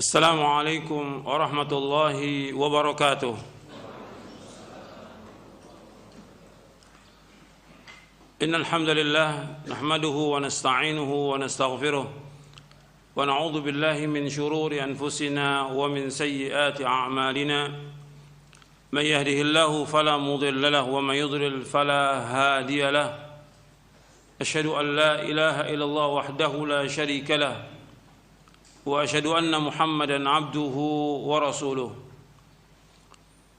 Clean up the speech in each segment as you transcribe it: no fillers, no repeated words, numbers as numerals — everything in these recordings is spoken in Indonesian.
السلام عليكم ورحمة الله وبركاته. إن الحمد لله نحمده ونستعينه ونستغفره ونعوذ بالله من شرور أنفسنا ومن سيئات أعمالنا. من يهده الله فلا مضل له ومن يضلل فلا هادي له. أشهد أن لا إله إلا الله وحده لا شريك له وأشهد أن محمدًا عبده ورسوله.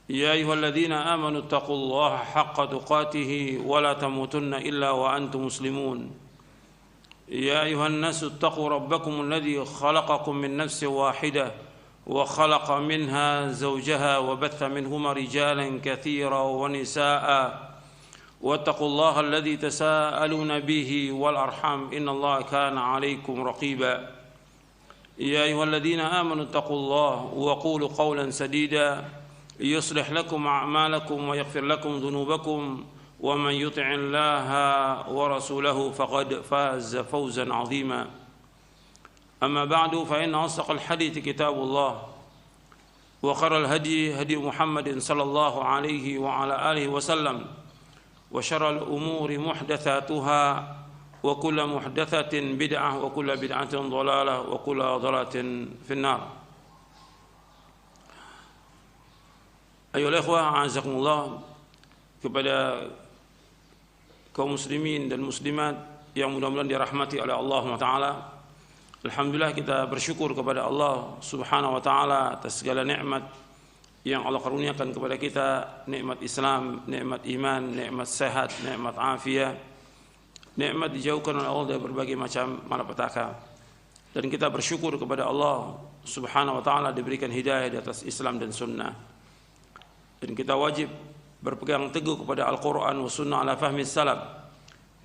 يا أيها الذين آمنوا اتقوا الله حق تقاته ولا تموتن إلا وأنتم مسلمون. يا أيها الناس اتقوا ربكم الذي خلقكم من نفس واحدة وخلق منها زوجها وبث منهما رجالًا كثيرا ونساء واتقوا الله الذي تساءلون به والأرحام إن الله كان عليكم رقيبًا. يا أيها الذين آمنوا اتقوا الله وقولوا قولا سديدا يصلح لكم أعمالكم ويغفر لكم ذنوبكم ومن يطع الله ورسوله فقد فاز فوزا عظيما. أما بعد فإن أصدق الحديث كتاب الله وخير الهدي هدي محمد صلى الله عليه وعلى آله وسلم وشر الأمور محدثاتها وكل محدثة بدعة وكل بدعة ضلالة وكل ضلالة في النار. Ayolah ikhwah, a'azakumullah, kepada kaum muslimin dan muslimat yang mudah-mudahan dirahmati oleh Allah Ta'ala. Alhamdulillah, kita bersyukur kepada Allah Subhanahu wa Ta'ala atas segala nikmat yang Allah karuniakan kepada kita, nikmat Islam, nikmat iman, nikmat sehat, nikmat afiat, nikmat dijauhkan oleh Allah dari berbagai macam malapetaka. Dan kita bersyukur kepada Allah Subhanahu wa Ta'ala diberikan hidayah di atas Islam dan sunnah. Dan kita wajib berpegang teguh kepada Al-Quran wa sunnah ala fahmi salaf.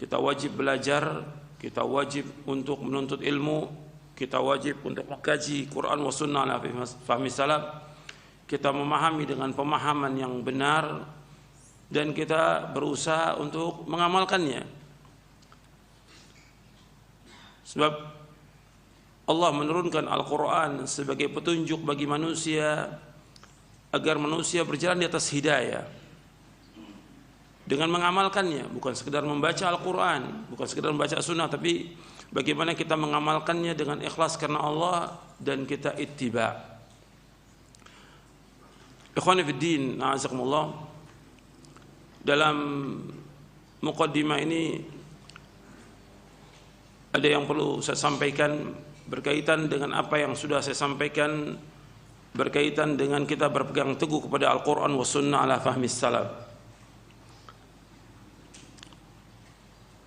Kita wajib belajar, kita wajib untuk menuntut ilmu, kita wajib untuk mengkaji Quran wa sunnah ala fahmi salaf. Kita memahami dengan pemahaman yang benar dan kita berusaha untuk mengamalkannya. Sebab Allah menurunkan Al-Quran sebagai petunjuk bagi manusia agar manusia berjalan di atas hidayah dengan mengamalkannya, bukan sekedar membaca Al-Quran, bukan sekedar membaca sunnah, tapi bagaimana kita mengamalkannya dengan ikhlas karena Allah dan kita ittiba. Ikhwani fid din, a'azakumullah, dalam muqaddimah ini ada yang perlu saya sampaikan berkaitan dengan apa yang sudah saya sampaikan berkaitan dengan kita berpegang teguh kepada Al-Quran wa sunnah ala fahmi salaf.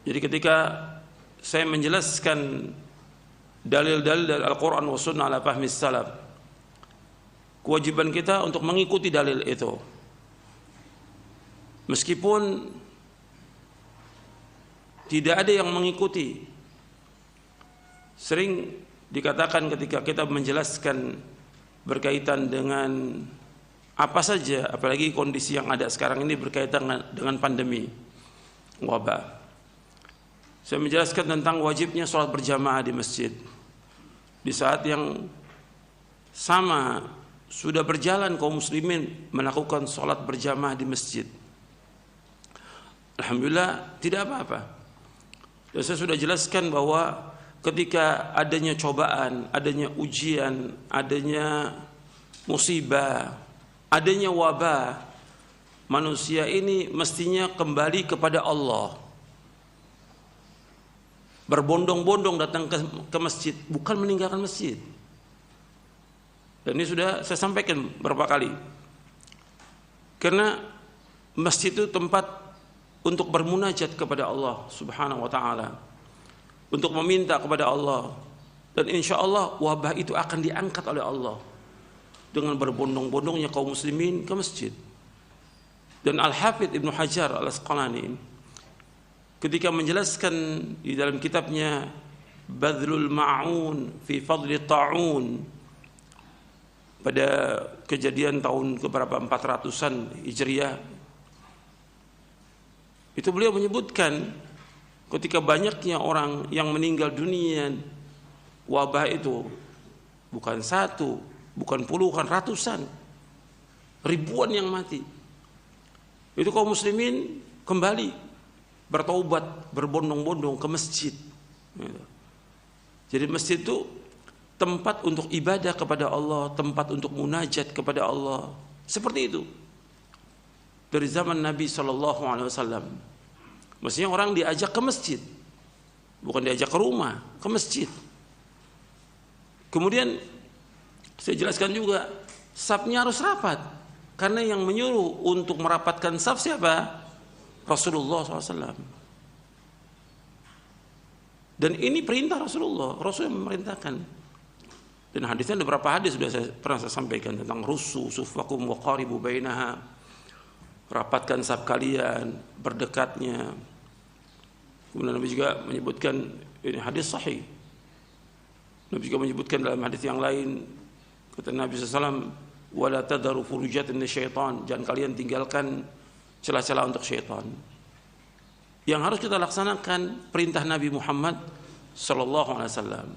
Jadi ketika saya menjelaskan dalil-dalil dari Al-Quran wa sunnah ala fahmi salaf, kewajiban kita untuk mengikuti dalil itu. Meskipun tidak ada yang mengikuti. Sering dikatakan ketika kita menjelaskan berkaitan dengan apa saja, apalagi kondisi yang ada sekarang ini berkaitan dengan pandemi wabah. Saya menjelaskan tentang wajibnya sholat berjamaah di masjid di saat yang sama sudah berjalan kaum muslimin melakukan sholat berjamaah di masjid. Alhamdulillah tidak apa-apa. Dan saya sudah jelaskan bahwa ketika adanya cobaan, adanya ujian, adanya musibah, adanya wabah, manusia ini mestinya kembali kepada Allah. Berbondong-bondong datang ke masjid, bukan meninggalkan masjid. Dan ini sudah saya sampaikan berapa kali. Karena masjid itu tempat untuk bermunajat kepada Allah Subhanahu wa Ta'ala, untuk meminta kepada Allah, dan insya Allah wabah itu akan diangkat oleh Allah dengan berbondong-bondongnya kaum muslimin ke masjid. Dan Al-Hafidh Ibnu Hajar Al-Asqalani ketika menjelaskan di dalam kitabnya Badlul Ma'un fi Fadli Ta'un pada kejadian tahun keberapa 400-an Hijriah, itu beliau menyebutkan ketika banyaknya orang yang meninggal dunia wabah itu bukan satu, bukan puluhan, ratusan, ribuan yang mati. Itu kaum muslimin kembali bertaubat, berbondong-bondong ke masjid. Jadi masjid itu tempat untuk ibadah kepada Allah, tempat untuk munajat kepada Allah. Seperti itu dari zaman Nabi SAW. Maksudnya orang diajak ke masjid, bukan diajak ke rumah, ke masjid. Kemudian saya jelaskan juga, safnya harus rapat, karena yang menyuruh untuk merapatkan saf siapa? Rasulullah SAW. Dan ini perintah Rasulullah, Rasul yang memerintahkan. Dan hadisnya ada beberapa hadis sudah pernah saya sampaikan tentang rusu sufakum wa qaribu bainaha, rapatkan saf kalian, berdekatnya. Kemudian Nabi juga menyebutkan, ini hadis sahih, Nabi juga menyebutkan dalam hadis yang lain, kata Nabi SAW, wala tadaru furujatin syaitan, jangan kalian tinggalkan celah-celah untuk syaitan. Yang harus kita laksanakan perintah Nabi Muhammad SAW.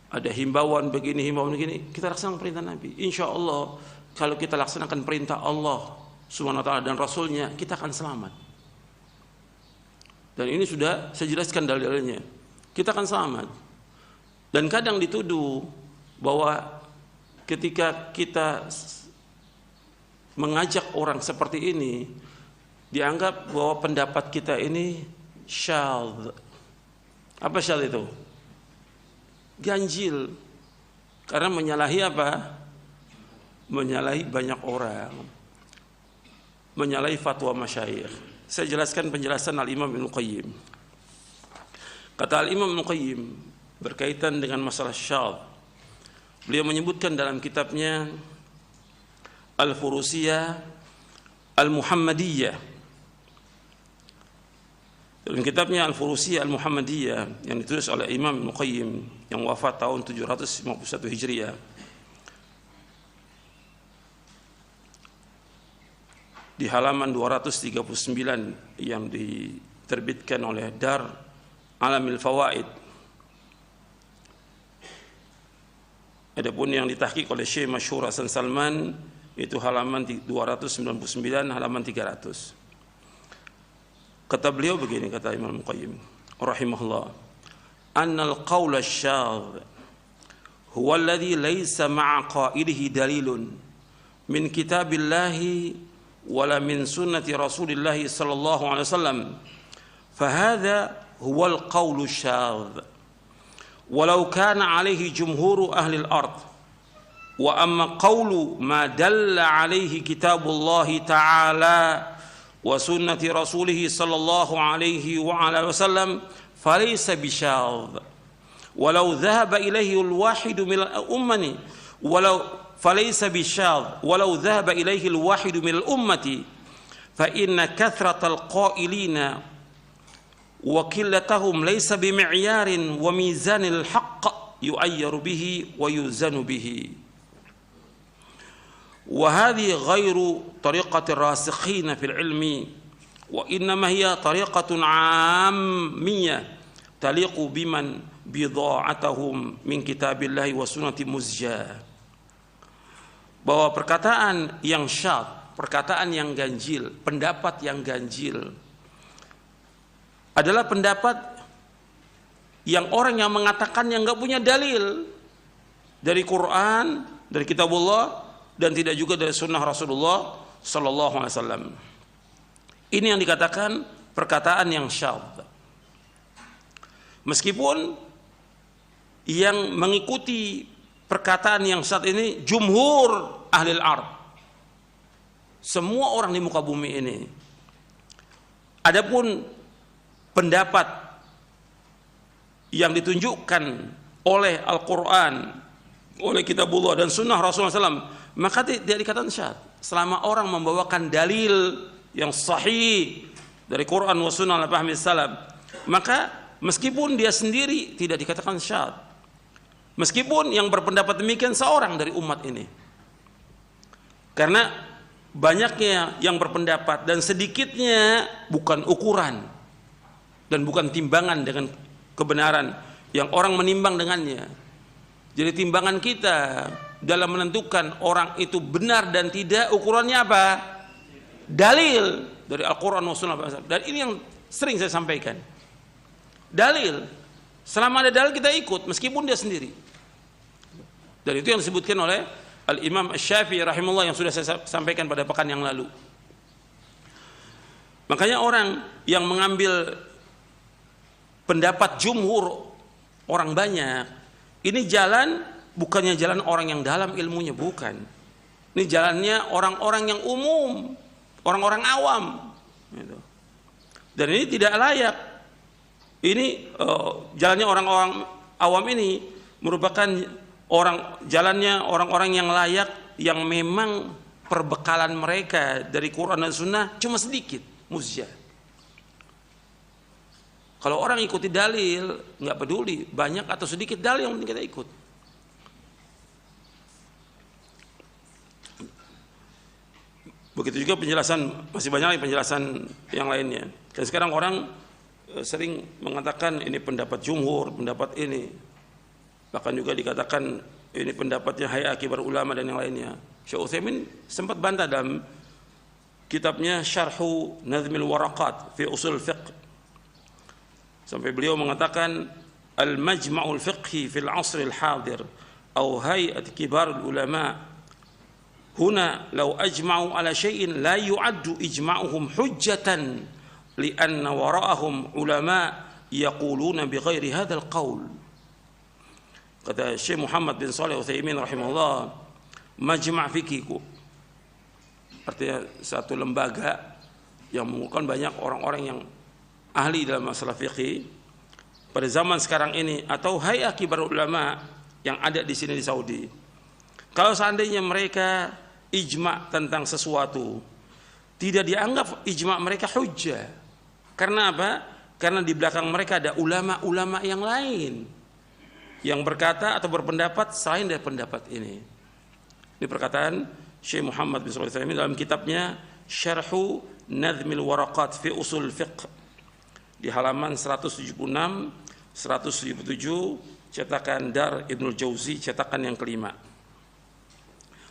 Ada himbauan begini, himbauan begini, kita laksanakan perintah Nabi. Insya Allah kalau kita laksanakan perintah Allah Subhanahu wa ta'ala dan Rasulnya, kita akan selamat. Dan ini sudah saya jelaskan dalil-dalilnya. Kita akan selamat. Dan kadang dituduh bahwa ketika kita mengajak orang seperti ini, dianggap bahwa pendapat kita ini syadz. Apa syadz itu? Ganjil. Karena menyalahi apa? Menyalahi banyak orang. Menyalahi fatwa masyayikh. Saya jelaskan penjelasan Al-Imam Ibnu Qayyim. Kata Al-Imam Ibnu Qayyim berkaitan dengan masalah syadz. Beliau menyebutkan dalam kitabnya Al-Furusiyah Al-Muhammadiyah. Dalam kitabnya Al-Furusiyah Al-Muhammadiyah yang ditulis oleh Imam Ibnu Qayyim yang wafat tahun 751 Hijriah. Di halaman 239 yang diterbitkan oleh Dar Alamil Fawaid. Adapun yang ditahqiq oleh Syekh Masyhur Hasan Salman itu halaman 299 halaman 300. Kata beliau begini, kata Imam Qayyim rahimahullah, annal qaul asy-syadz huwa alladhi laysa ma'a qailihi dalilun min kitabillahi wala min sunnati Rasulillah sallallahu alaihi wasallam fahadha huwa al-qaul asy-syadz walau kana alaihi jumhur ahli al-ard wa amma qawlu ma dalla alaihi kitabullahi ta'ala wa sunnati rasulih sallallahu alaihi wa ala wasallam falaysa bisyadz walau dhahaba ilaihi al-wahid min al-ummati walau falaysa bisyadz walau dhahaba ilaihi al-wahid min al-ummati fa inna kathratal qailina wa qillatahum laysa bimi'yarin wa mizanil haqq yu'ayyaru bihi wa yuzanu bihi. وهذه غير طريقة الراسخين في العلم وإنما هي طريقة عامية تليق بمن بضاعتهم من كتاب الله وسنة مزجاة. Bahwa perkataan yang syadz, perkataan yang ganjil, pendapat yang ganjil adalah pendapat yang orang yang mengatakan yang enggak punya dalil dari Quran, dari kitabullah, dan tidak juga dari sunnah Rasulullah sallallahu alaihi wasallam. Ini yang dikatakan perkataan yang syadz. Meskipun yang mengikuti perkataan yang syadz ini jumhur ahli al-ard, semua orang di muka bumi ini. Adapun pendapat yang ditunjukkan oleh Al-Quran, oleh kitabullah dan sunnah Rasulullah SAW, maka tidak dikatakan syadz. Selama orang membawakan dalil yang sahih dari Quran wa sunnah ala fahmi salaf, maka meskipun dia sendiri tidak dikatakan syadz, meskipun yang berpendapat demikian seorang dari umat ini. Karena banyaknya yang berpendapat dan sedikitnya bukan ukuran dan bukan timbangan dengan kebenaran yang orang menimbang dengannya. Jadi timbangan kita dalam menentukan orang itu benar dan tidak, ukurannya apa? Dalil dari Al-Quran wa Sunnah. Dan ini yang sering saya sampaikan. Dalil. Selama ada dalil kita ikut, meskipun dia sendiri. Dan itu yang disebutkan oleh Al-Imam Asy-Syafi'i rahimahullah yang sudah saya sampaikan pada pekan yang lalu. Makanya orang yang mengambil pendapat jumhur orang banyak, ini jalan bukannya jalan orang yang dalam ilmunya, bukan. Ini jalannya orang-orang yang umum, orang-orang awam. Dan ini tidak layak. Ini jalannya orang-orang awam ini merupakan jalannya orang-orang yang layak, yang memang perbekalan mereka dari Quran dan Sunnah cuma sedikit, muzjah. Kalau orang ikuti dalil, nggak peduli banyak atau sedikit dalil, yang penting kita ikut. Begitu juga penjelasan, masih banyak lagi penjelasan yang lainnya. Dan sekarang orang sering mengatakan ini pendapat jumhur, pendapat ini. Bahkan juga dikatakan ini pendapatnya Hay'ah Kibar Ulama dan yang lainnya. Syekh Utsaimin sempat bantah dalam kitabnya Syarhu Nazmil Waraqat fi Usul Fiqh. Sampai beliau mengatakan al-majma'ul fiqhi fil 'asr al-hadir atau hay'at kibar ulama huna law ajma'u ala syai'in la yu'addu ijma'uhum hujjatan li'anna wara'ahum ulama yaquluna bighairi hadzal qaul. Kata Syekh Muhammad bin Shalih Utsaimin rahimahullah, majma' fikih, artinya satu lembaga yang mengumpulkan banyak orang-orang yang ahli dalam masalah fikih pada zaman sekarang ini, atau Hay'ah Kibar Ulama yang ada di sini di Saudi. Kalau seandainya mereka ijma' tentang sesuatu, tidak dianggap ijma' mereka hujjah. Karena apa? Karena di belakang mereka ada ulama-ulama yang lain yang berkata atau berpendapat selain dari pendapat ini. Ini perkataan Syekh Muhammad bin Shalih Al-Utsaimin dalam kitabnya Syarhu Nazmil Waraqat fi Usul Fiqh di halaman 176, 177, cetakan Dar Ibnul Jauzi, cetakan yang kelima.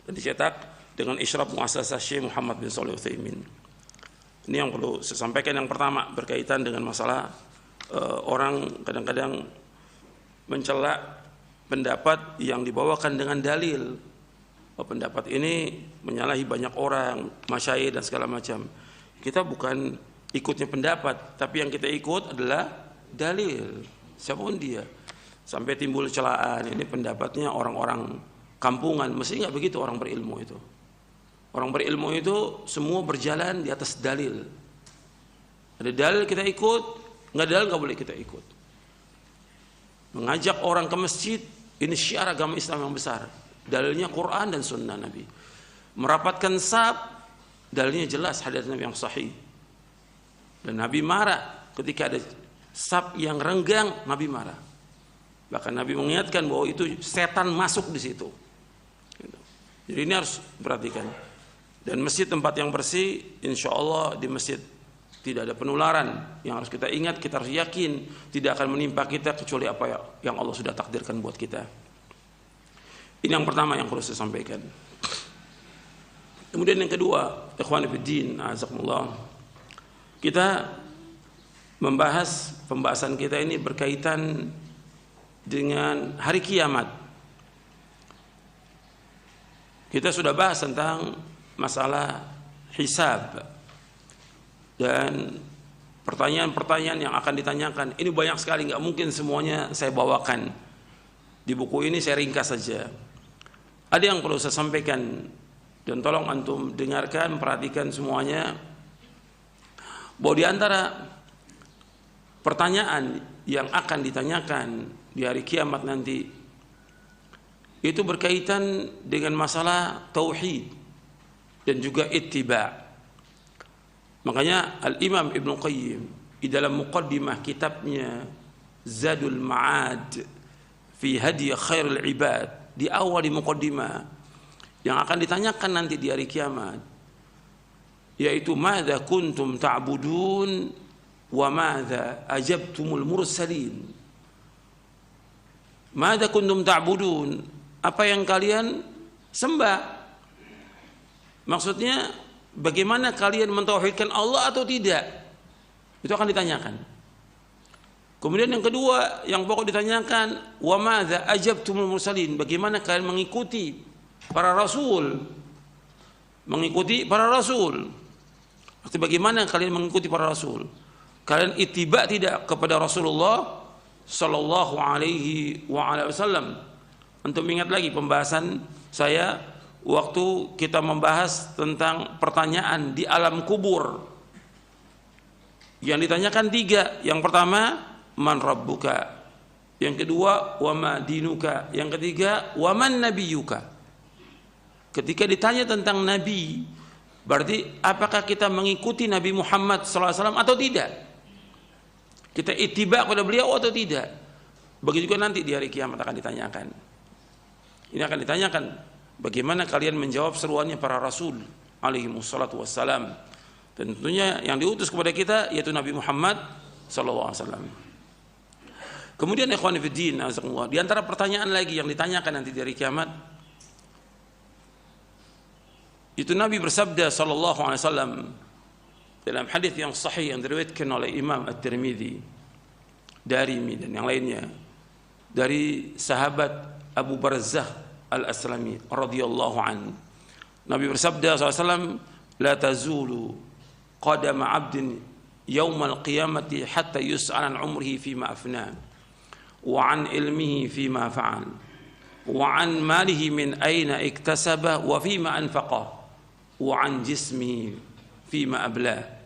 Dan dicetak dengan Isyraf Muassasah Syekh Muhammad bin Shalih Al-Utsaimin. Ini yang perlu saya sampaikan. Yang pertama berkaitan dengan masalah orang kadang-kadang mencela pendapat yang dibawakan dengan dalil. Pendapat ini menyalahi banyak orang, masyayikh dan segala macam. Kita bukan ikutnya pendapat, tapi yang kita ikut adalah dalil, siapapun dia. Sampai timbul celaan, ini pendapatnya orang-orang kampungan. Mesti nggak begitu orang berilmu itu. Orang berilmu itu semua berjalan di atas dalil. Ada dalil kita ikut, nggak ada dalil nggak boleh kita ikut. Mengajak orang ke masjid, ini syiar agama Islam yang besar. Dalilnya Quran dan Sunnah Nabi. Merapatkan saf, dalilnya jelas hadis Nabi yang sahih. Dan Nabi marah ketika ada saf yang renggang, Nabi marah. Bahkan Nabi mengingatkan bahwa itu setan masuk di situ. Jadi ini harus diperhatikan. Dan masjid tempat yang bersih, insya Allah di masjid tidak ada penularan. Yang harus kita ingat, kita harus yakin tidak akan menimpa kita kecuali apa yang Allah sudah takdirkan buat kita. Ini yang pertama yang perlu saya sampaikan. Kemudian yang kedua, ikhwan fillah, azakumullah. Kita membahas, pembahasan kita ini berkaitan dengan hari kiamat. Kita sudah bahas tentang masalah hisab dan pertanyaan-pertanyaan yang akan ditanyakan. Ini banyak sekali, nggak mungkin semuanya saya bawakan. Di buku ini saya ringkas saja. Ada yang perlu saya sampaikan dan tolong antum dengarkan, perhatikan semuanya. Bahwa di antara pertanyaan yang akan ditanyakan di hari kiamat nanti itu berkaitan dengan masalah tauhid dan juga ittiba'. Makanya Al-Imam Ibnu Qayyim di dalam muqaddimah kitabnya Zadul Ma'ad fi Hadi Khairul Ibad, di awal di muqaddimah yang akan ditanyakan nanti di hari kiamat, yaitu madza kuntum ta'budun wa madza ajabtumul mursalin. Madza kuntum ta'budun? Apa yang kalian sembah? Maksudnya bagaimana kalian mentauhidkan Allah atau tidak? Itu akan ditanyakan. Kemudian yang kedua, yang pokok ditanyakan, wa madza ajabtumul mursalin? Bagaimana kalian mengikuti para rasul? Mengikuti para rasul. Artinya bagaimana kalian mengikuti para rasul? Kalian ittiba tidak kepada Rasulullah sallallahu alaihi wasallam? Untuk ingat lagi pembahasan saya waktu kita membahas tentang pertanyaan di alam kubur. Yang ditanyakan tiga. Yang pertama, man rabbuka. Yang kedua, wa ma dinuka. Yang ketiga, wa man nabiyuka. Ketika ditanya tentang nabi, berarti apakah kita mengikuti Nabi Muhammad SAW atau tidak? Kita ittiba kepada beliau atau tidak? Begitu juga nanti di hari kiamat akan ditanyakan. Ini akan ditanyakan, bagaimana kalian menjawab seruannya para rasul alaihi wassalatu wassalam. Tentunya yang diutus kepada kita yaitu Nabi Muhammad SAW. Kemudian ikhwan fillah, azakumullah, di antara pertanyaan lagi yang ditanyakan nanti di hari kiamat, itu Nabi bersabda sallallahu alaihi wasallam dalam hadis yang sahih yang diriwayatkan oleh Imam At-Tirmidzi, Darimi dan yang lainnya dari sahabat Abu Barzah Al-Aslami radhiyallahu an. Nabi bersabda sallallahu alaihi wasallam, la tazulu qadama 'abdin yaumal qiyamati hatta yus'al an umrihi fima afna wa an ilmihi fima fa'al wa an malihi min aina iktasaba wa fima anfaqah wa an jismihi fima ablah.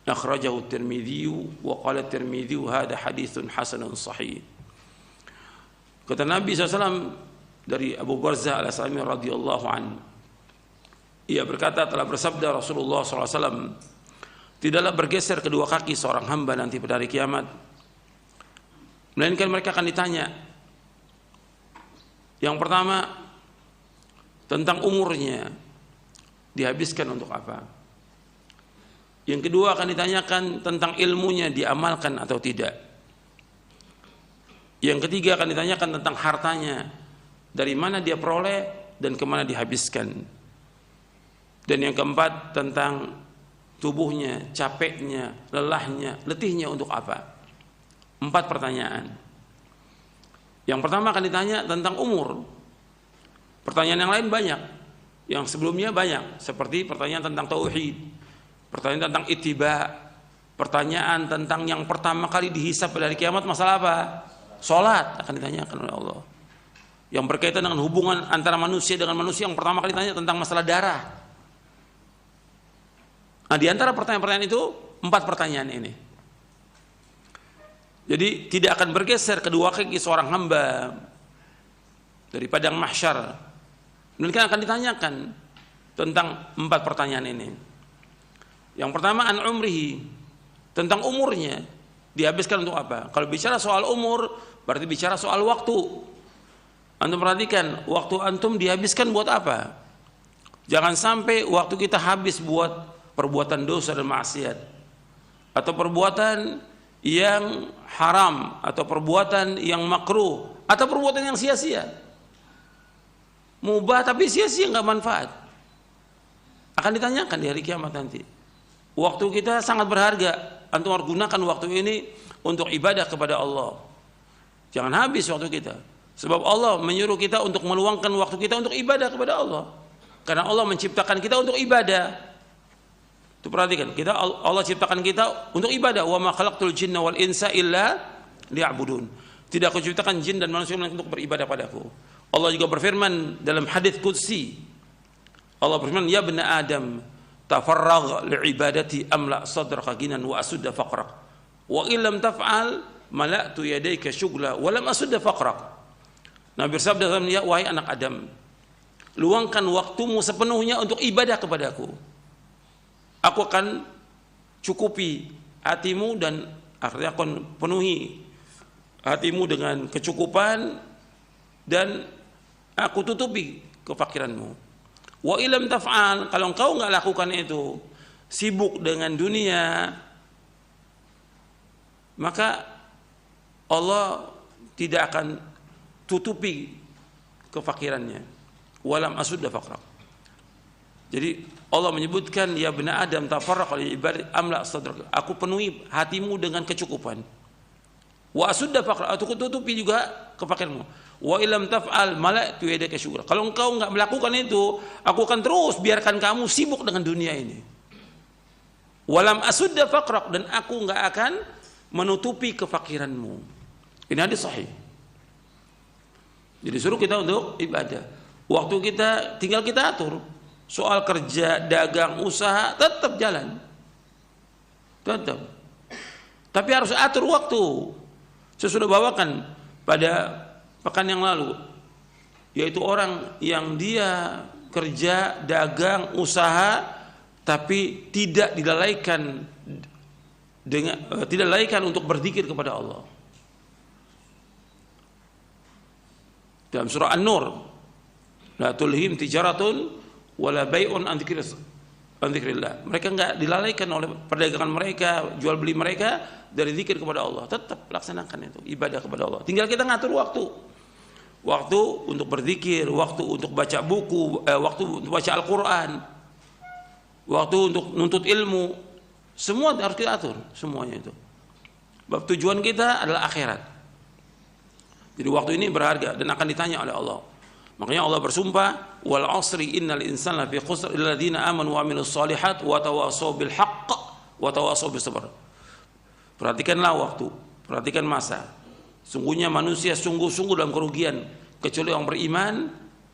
Akhrajahu at-Tirmidzi wa qala at-Tirmidzi hadha haditsun hasanun sahih. Kata Nabi SAW dari Abu Barzah Al-Aslami radhiyallahu an, ia berkata, telah bersabda Rasulullah SAW, tidaklah bergeser kedua kaki seorang hamba nanti pada hari kiamat, melainkan mereka akan ditanya. Yang pertama, tentang umurnya, dihabiskan untuk apa? Yang kedua akan ditanyakan tentang ilmunya, diamalkan atau tidak. Yang ketiga akan ditanyakan tentang hartanya, dari mana dia peroleh dan kemana dihabiskan. Dan yang keempat tentang tubuhnya, capeknya, lelahnya, letihnya untuk apa? 4 pertanyaan. Yang pertama akan ditanya tentang umur. Pertanyaan yang lain banyak, yang sebelumnya banyak, seperti pertanyaan tentang tauhid, pertanyaan tentang ittiba, pertanyaan tentang yang pertama kali dihisab pada hari kiamat masalah apa? Salat akan ditanyakan oleh Allah. Yang berkaitan dengan hubungan antara manusia dengan manusia, yang pertama kali ditanya tentang masalah darah. Nah, di antara pertanyaan-pertanyaan itu 4 pertanyaan ini. Jadi tidak akan bergeser kedua kaki seorang hamba dari padang mahsyar. Mungkin akan ditanyakan tentang 4 pertanyaan ini. Yang pertama an umrihi, tentang umurnya, dihabiskan untuk apa? Kalau bicara soal umur berarti bicara soal waktu. Antum perhatikan, waktu antum dihabiskan buat apa? Jangan sampai waktu kita habis buat perbuatan dosa dan maksiat, atau perbuatan yang haram, atau perbuatan yang makruh, atau perbuatan yang sia-sia. Mubah tapi sia-sia, nggak manfaat. Akan ditanyakan di hari kiamat nanti. Waktu kita sangat berharga, antum harus gunakan waktu ini untuk ibadah kepada Allah. Jangan habis waktu kita. Sebab Allah menyuruh kita untuk meluangkan waktu kita untuk ibadah kepada Allah. Karena Allah menciptakan kita untuk ibadah. Itu perhatikan, Allah ciptakan kita untuk ibadah. Wa ma khalaqtul jinna wal insa illa liya'budun. Tidak aku ciptakan jin dan manusia untuk beribadah padaku. Allah juga berfirman dalam hadits qudsi. Allah berfirman, ya bani Adam, tafarragh li'ibadati amla sadraka ginan wa asudda faqrak. Wa illam taf'al mala'tu yadayka syughla wa lam asudda faqrak. Nabi bersabda, ya wahai anak Adam, luangkan waktumu sepenuhnya untuk ibadah kepadaku. Aku akan cukupi hatimu dan akhirnya akan penuhi hatimu dengan kecukupan dan aku tutupi kefakiranmu. Wa ilam taf'al, kalau engkau enggak lakukan itu, sibuk dengan dunia, maka Allah tidak akan tutupi kefakirannya. Walam asudda faqra. Jadi Allah menyebutkan, ya bani Adam tafarraq li ibadi amla sadrak. Aku penuhi hatimu dengan kecukupan. Wa asudda faqra, aku tutupi juga kefakiranmu. Wa illam taf'al mala'tu yadaka syukra. Kalau engkau enggak melakukan itu, aku akan terus biarkan kamu sibuk dengan dunia ini. Walam asudda faqra, dan aku enggak akan menutupi kefakiranmu. Ini hadis sahih. Jadi suruh kita untuk ibadah. Waktu kita tinggal kita atur. Soal kerja, dagang, usaha tetap jalan. Tetap. Tapi harus atur waktu. Saya sudah bawakan pada pekan yang lalu, yaitu orang yang dia kerja, dagang, usaha, tapi tidak dilalaikan untuk berzikir kepada Allah. Dalam surah An-Nur, la tulhim tijaratun wala bai'un an dzikrillah. Mereka enggak dilalaikan oleh perdagangan mereka, jual beli mereka dari zikir kepada Allah. Tetap laksanakan itu, ibadah kepada Allah. Tinggal kita ngatur waktu. Waktu untuk berzikir, waktu untuk baca buku, waktu untuk baca Al-Qur'an, waktu untuk nuntut ilmu. Semua harus kita atur, semuanya itu. Sebab tujuan kita adalah akhirat. Jadi waktu ini berharga dan akan ditanya oleh Allah. Makanya Allah bersumpah, wal 'asri innal insana lafi khusr illa alladziina aamanu wa 'amilus shalihat wa tawashaw bil haqq wa tawashaw bis sabr. Perhatikanlah waktu, perhatikan masa. Sungguhnya manusia sungguh-sungguh dalam kerugian kecuali orang beriman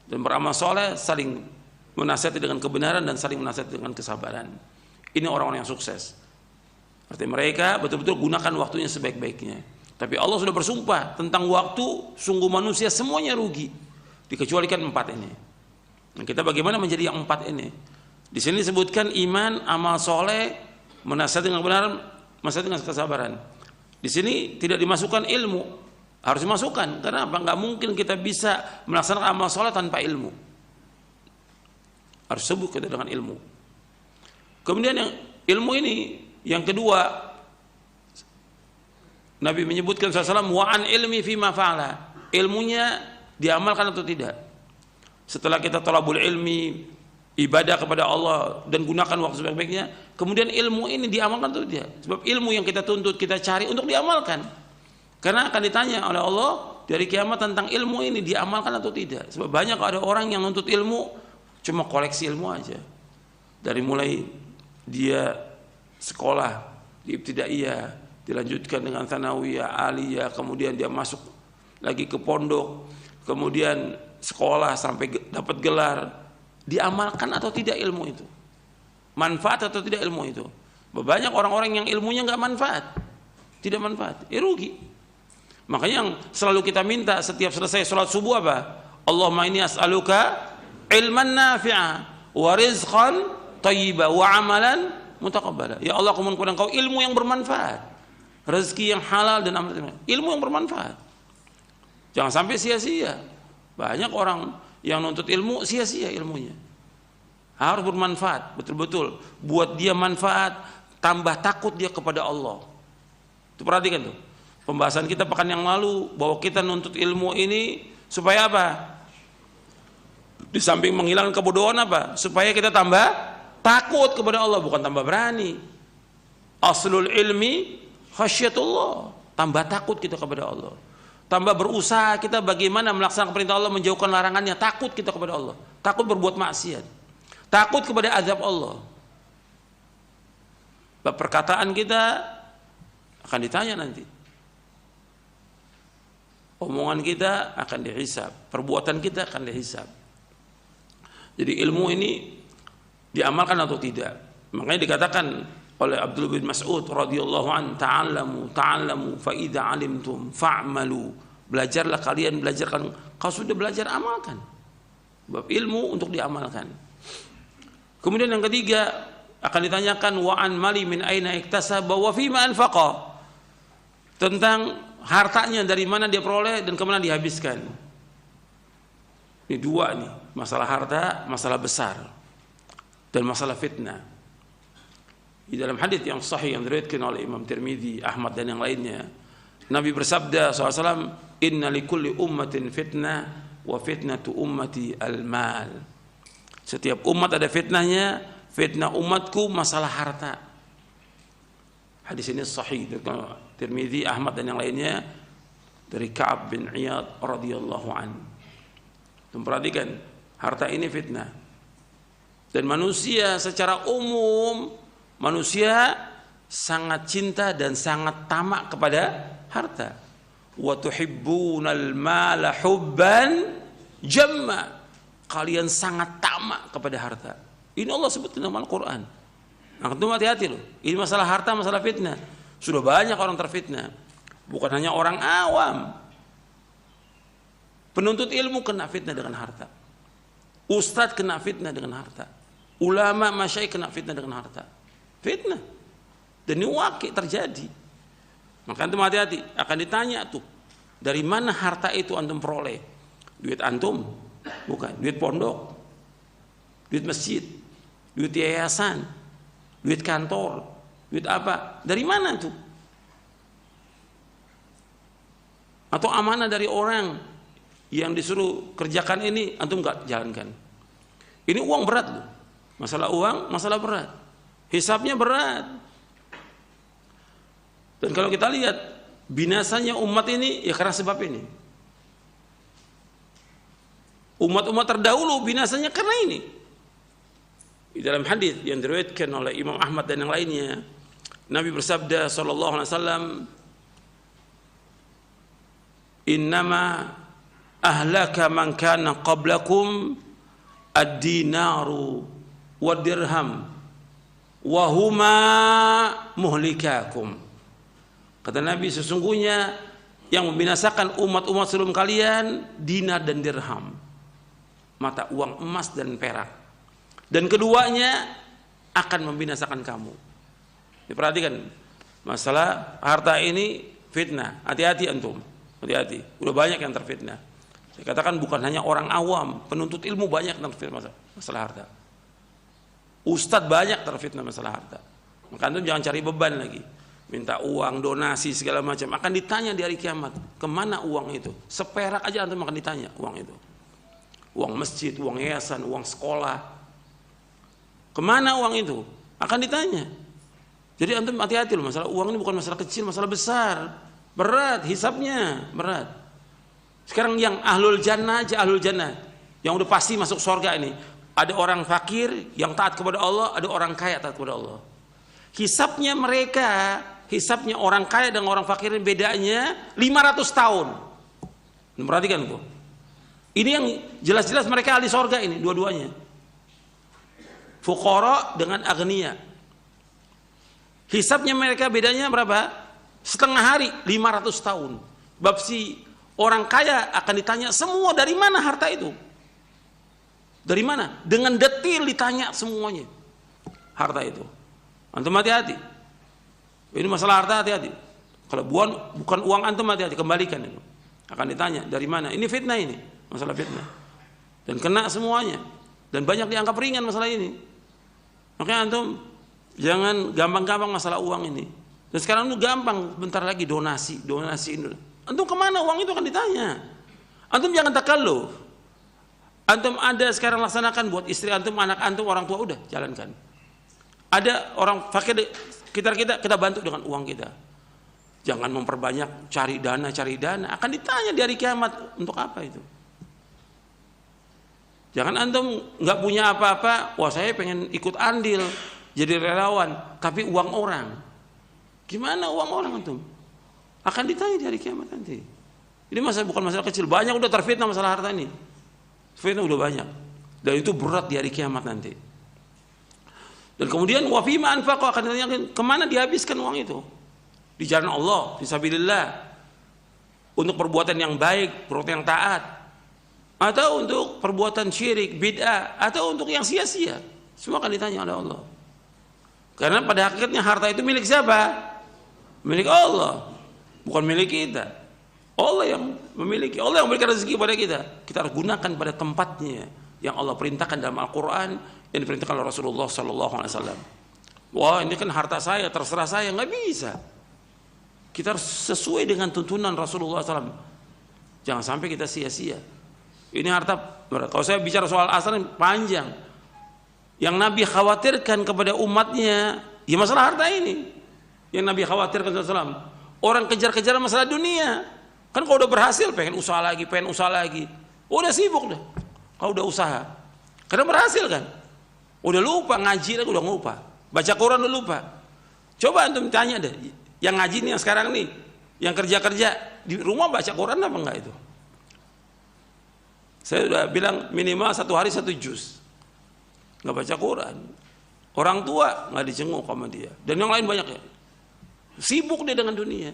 dan beramal soleh, saling menasihati dengan kebenaran dan saling menasihati dengan kesabaran. Ini orang-orang yang sukses. Artinya mereka betul-betul gunakan waktunya sebaik-baiknya. Tapi Allah sudah bersumpah tentang waktu, sungguh manusia semuanya rugi, dikecualikan 4 ini. Nah, kita bagaimana menjadi yang 4 ini? Di sini disebutkan iman, amal soleh, menasihati dengan kebenaran, menasihati dengan kesabaran. Di sini tidak dimasukkan ilmu, harus dimasukkan. Karena apa? Nggak mungkin kita bisa melaksanakan amal soleh tanpa ilmu. Harus sebut kita dengan ilmu. Kemudian yang ilmu ini, yang kedua, Nabi menyebutkan SAW, wa'an ilmi fima fa'ala. Ilmunya diamalkan atau tidak. Setelah kita talabul ilmi, ibadah kepada Allah dan gunakan waktu sebaik-baiknya, kemudian ilmu ini diamalkan atau tidak. Sebab ilmu yang kita tuntut, kita cari untuk diamalkan. Karena akan ditanya oleh Allah dari kiamat tentang ilmu ini diamalkan atau tidak. Sebab banyak ada orang yang nuntut ilmu cuma koleksi ilmu aja. Dari mulai dia sekolah di ibtidaiyah, dilanjutkan dengan tsanawiyah, aliyah, kemudian dia masuk lagi ke pondok, kemudian sekolah sampai dapat gelar. Diamalkan atau tidak ilmu itu? Manfaat atau tidak ilmu itu? Banyak orang-orang yang ilmunya nggak manfaat, tidak manfaat, rugi. Makanya yang selalu kita minta setiap selesai sholat subuh apa? Allahumma inni as'aluka ilman nafi'a wa rizqan thayyiba wa amalan mutaqabbala. Ya Allah, aku mohon kepada Engkau ilmu yang bermanfaat, rezeki yang halal dan amal ilmu yang bermanfaat. Jangan sampai sia-sia. Banyak orang yang nuntut ilmu sia-sia ilmunya. Harus bermanfaat, betul-betul buat dia manfaat, tambah takut dia kepada Allah. Itu perhatikan tuh. Pembahasan kita pekan yang lalu bahwa kita nuntut ilmu ini supaya apa? Di samping menghilangkan kebodohan apa? Supaya kita tambah takut kepada Allah, bukan tambah berani. Aslul ilmi khasyatullah. Tambah takut kita kepada Allah. Tambah berusaha kita bagaimana melaksanakan perintah Allah, menjauhkan larangannya. Takut kita kepada Allah. Takut berbuat maksiat. Takut kepada azab Allah. Perkataan kita akan ditanya nanti. Omongan kita akan dihisab. Perbuatan kita akan dihisab. Jadi ilmu ini diamalkan atau tidak. Makanya dikatakan oleh Abdullah bin Mas'ud radhiyallahu an, ta'allamu fa idza 'alimtum fa'malu. Belajarlah kalian, belajarkan. Kalau sudah belajar, amalkan. Sebab ilmu untuk diamalkan. Kemudian yang ketiga akan ditanyakan wa an mali min aina iktasaba wa fima anfaqa. Tentang hartanya dari mana dia peroleh dan kemana dihabiskan. Ini dua nih, masalah harta, masalah besar, dan masalah fitnah. Di dalam hadis yang sahih yang diriwayatkan oleh Imam Tirmidzi, Ahmad dan yang lainnya, Nabi bersabda SAW, inna likulli ummatin fitnah wa fitnatu ummati al-mal. Setiap umat ada fitnahnya, fitnah umatku masalah harta. Hadis ini sahih dari Tirmidzi, Ahmad dan yang lainnya dari Ka'ab bin Iyad radhiyallahu anhu. Perhatikan, harta ini fitnah. Dan manusia secara umum, manusia sangat cinta dan sangat tamak kepada harta. Wa tuhibbunal mala hubban jamma. Kalian sangat tamak kepada harta. Ini Allah sebut dalam Al-Qur'an. Nah, hati-hati loh. Ini masalah harta, masalah fitnah. Sudah banyak orang terfitnah. Bukan hanya orang awam. Penuntut ilmu kena fitnah dengan harta. Ustadz kena fitnah dengan harta. Ulama, masyayikh kena fitnah dengan harta. Fitnah. Dan ini wakil terjadi. Maka antum hati-hati, akan ditanya tuh, dari mana harta itu antum peroleh? Duit antum? Bukan, duit pondok, duit masjid, duit yayasan, duit kantor, duit apa? Dari mana tuh? Atau amanah dari orang yang disuruh kerjakan ini, antum enggak jalankan. Ini uang berat loh. Masalah uang, masalah berat. Hisabnya berat. Dan kalau kita lihat binasanya umat ini ya karena sebab ini. Umat-umat terdahulu binasanya karena ini. Di dalam hadis yang diriwayatkan oleh Imam Ahmad dan yang lainnya, Nabi bersabda sallallahu alaihi wasallam, "Innama ahlaka man kana qablakum ad-dinaru wad-dirham wa huma muhlikakum." Kata Nabi, sesungguhnya yang membinasakan umat-umat sebelum kalian dinar dan dirham, mata uang emas dan perak, dan keduanya akan membinasakan kamu. Diperhatikan, masalah harta ini fitnah. Hati-hati antum, hati-hati. Udah banyak yang terfitnah. Saya katakan bukan hanya orang awam, penuntut ilmu banyak yang terfitnah masalah harta. Ustadz banyak terfitnah masalah harta. Maka antum jangan cari beban lagi. Minta uang, donasi, segala macam. Akan ditanya di hari kiamat, kemana uang itu? Seperak aja antum akan ditanya uang itu. Uang masjid, uang yayasan, uang sekolah. Kemana uang itu? Akan ditanya. Jadi antum hati-hati loh, masalah uang ini bukan masalah kecil, masalah besar. Berat, hisabnya berat. Sekarang yang ahlul jannah aja, ahlul jannah, yang udah pasti masuk surga ini, ada orang fakir yang taat kepada Allah, ada orang kaya taat kepada Allah. Hisabnya mereka, hisabnya orang kaya dan orang fakir bedanya 500 tahun. Perhatikan kok. Ini yang jelas-jelas mereka ahli surga ini, dua-duanya. Fuqara dengan agniya. Hisabnya mereka bedanya berapa? Setengah hari, 500 tahun. Bab si orang kaya akan ditanya semua, dari mana harta itu? Dari mana? Dengan detil ditanya semuanya. Harta itu. Antum hati-hati. Ini masalah harta, hati-hati. Kalau bukan uang antum, hati-hati, kembalikan itu. Akan ditanya dari mana? Ini fitnah ini, masalah fitnah. Dan kena semuanya. Dan banyak dianggap ringan masalah ini. Makanya antum jangan gampang-gampang masalah uang ini. Dan sekarang itu gampang, bentar lagi donasi ini. Antum kemana uang itu akan ditanya. Antum jangan takalluf. Antum ada sekarang laksanakan buat istri antum, anak antum, orang tua, udah jalankan. Ada orang fakir kita bantu dengan uang kita. Jangan memperbanyak cari dana. Akan ditanya di hari kiamat, untuk apa itu? Jangan antum nggak punya apa-apa, wah saya pengen ikut andil jadi relawan, tapi uang orang. Gimana uang orang antum? Akan ditanya di hari kiamat nanti. Ini bukan masalah kecil, banyak udah terfitnah masalah harta ini. Fitnah udah banyak. Dan itu berat di hari kiamat nanti. Dan kemudian wa fima anfaqu, akan ditanyakan kemana dihabiskan uang itu? Di jalan Allah, fisabilillah, untuk perbuatan yang baik, perbuatan yang taat, atau untuk perbuatan syirik, bid'ah, atau untuk yang sia-sia. Semua akan ditanya oleh Allah. Karena pada hakikatnya harta itu milik siapa? Milik Allah, bukan milik kita. Allah yang memiliki, Allah yang memberikan rezeki pada kita. Kita harus gunakan pada tempatnya yang Allah perintahkan dalam Al-Quran, yang diperintahkan oleh Rasulullah SAW. Wah, ini kan harta saya, terserah saya, nggak bisa. Kita harus sesuai dengan tuntunan Rasulullah SAW. Jangan sampai kita sia-sia. Ini harta, kalau saya bicara soal asal panjang. Yang Nabi khawatirkan kepada umatnya, ya masalah harta ini. Yang Nabi khawatirkan SAW. Orang kejar-kejar masalah dunia. Kan kalau udah berhasil, pengen usaha lagi. Udah sibuk dah. Kalau udah usaha. Karena berhasil kan. Udah lupa, ngaji lagi udah lupa. Baca Quran udah lupa. Coba antum tanya deh. Yang ngaji nih yang sekarang nih. Yang kerja-kerja. Di rumah baca Quran apa enggak itu? Saya udah bilang minimal 1 hari 1 juz. Nggak baca Quran. Orang tua nggak dijenguk sama dia. Dan yang lain banyak ya. Sibuk dia dengan dunia.